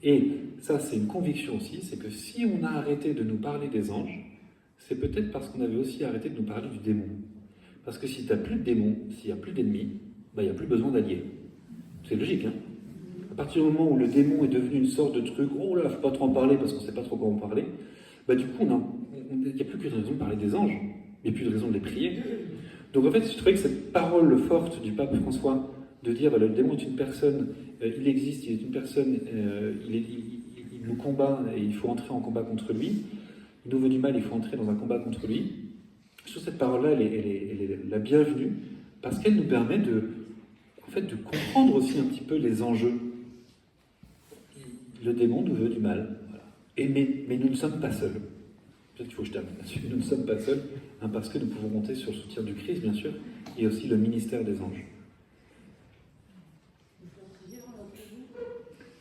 Et ça, c'est une conviction aussi, c'est que si on a arrêté de nous parler des anges, c'est peut-être parce qu'on avait aussi arrêté de nous parler du démon. Parce que si tu n'as plus de démons, s'il n'y a plus d'ennemis, il n'y a plus besoin d'alliés. C'est logique, hein. À partir du moment où le démon est devenu une sorte de truc, oh là, il ne faut pas trop en parler parce qu'on ne sait pas trop comment en parler, du coup, il n'y a plus que de raison de parler des anges, il n'y a plus de raison de les prier. Donc en fait, je trouvais que cette parole forte du pape François, de dire le démon est une personne, il existe, il est une personne, il nous combat et il faut entrer en combat contre lui, il nous veut du mal, il faut entrer dans un combat contre lui. Je trouve cette parole-là, elle est la bienvenue, parce qu'elle nous permet de comprendre aussi un petit peu les enjeux. Le démon nous veut du mal, voilà. Mais nous ne sommes pas seuls. Peut-être qu'il faut que je termine là-dessus. Nous ne sommes pas seuls, parce que nous pouvons compter sur le soutien du Christ, bien sûr, et aussi le ministère des anges.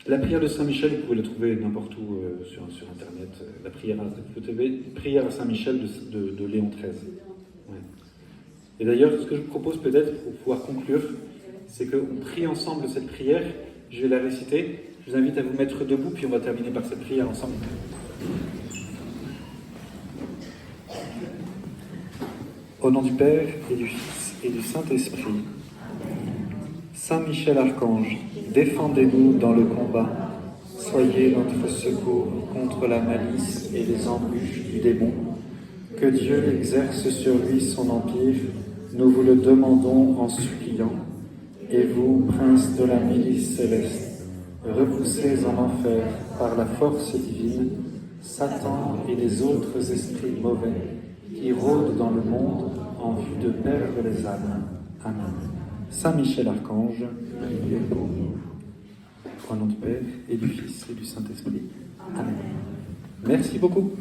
La prière de Saint-Michel, vous pouvez la trouver n'importe où sur Internet. La prière à Saint-Michel de Léon XIII. Ouais. Et d'ailleurs, ce que je vous propose peut-être pour pouvoir conclure, c'est qu'on prie ensemble cette prière. Je vais la réciter. Je vous invite à vous mettre debout, puis on va terminer par cette prière ensemble. Au nom du Père, et du Fils, et du Saint-Esprit. Saint Michel Archange, défendez-nous dans le combat. Soyez notre secours contre la malice et les embûches du démon. Que Dieu exerce sur lui son empire, nous vous le demandons en suppliant. Et vous, prince de la milice céleste, repoussez en enfer par la force divine Satan et les autres esprits mauvais qui rôdent dans le monde en vue de perdre les âmes. Amen. Saint Michel Archange, priez pour nous. Au nom du Père et du Fils et du Saint-Esprit. Amen. Merci beaucoup.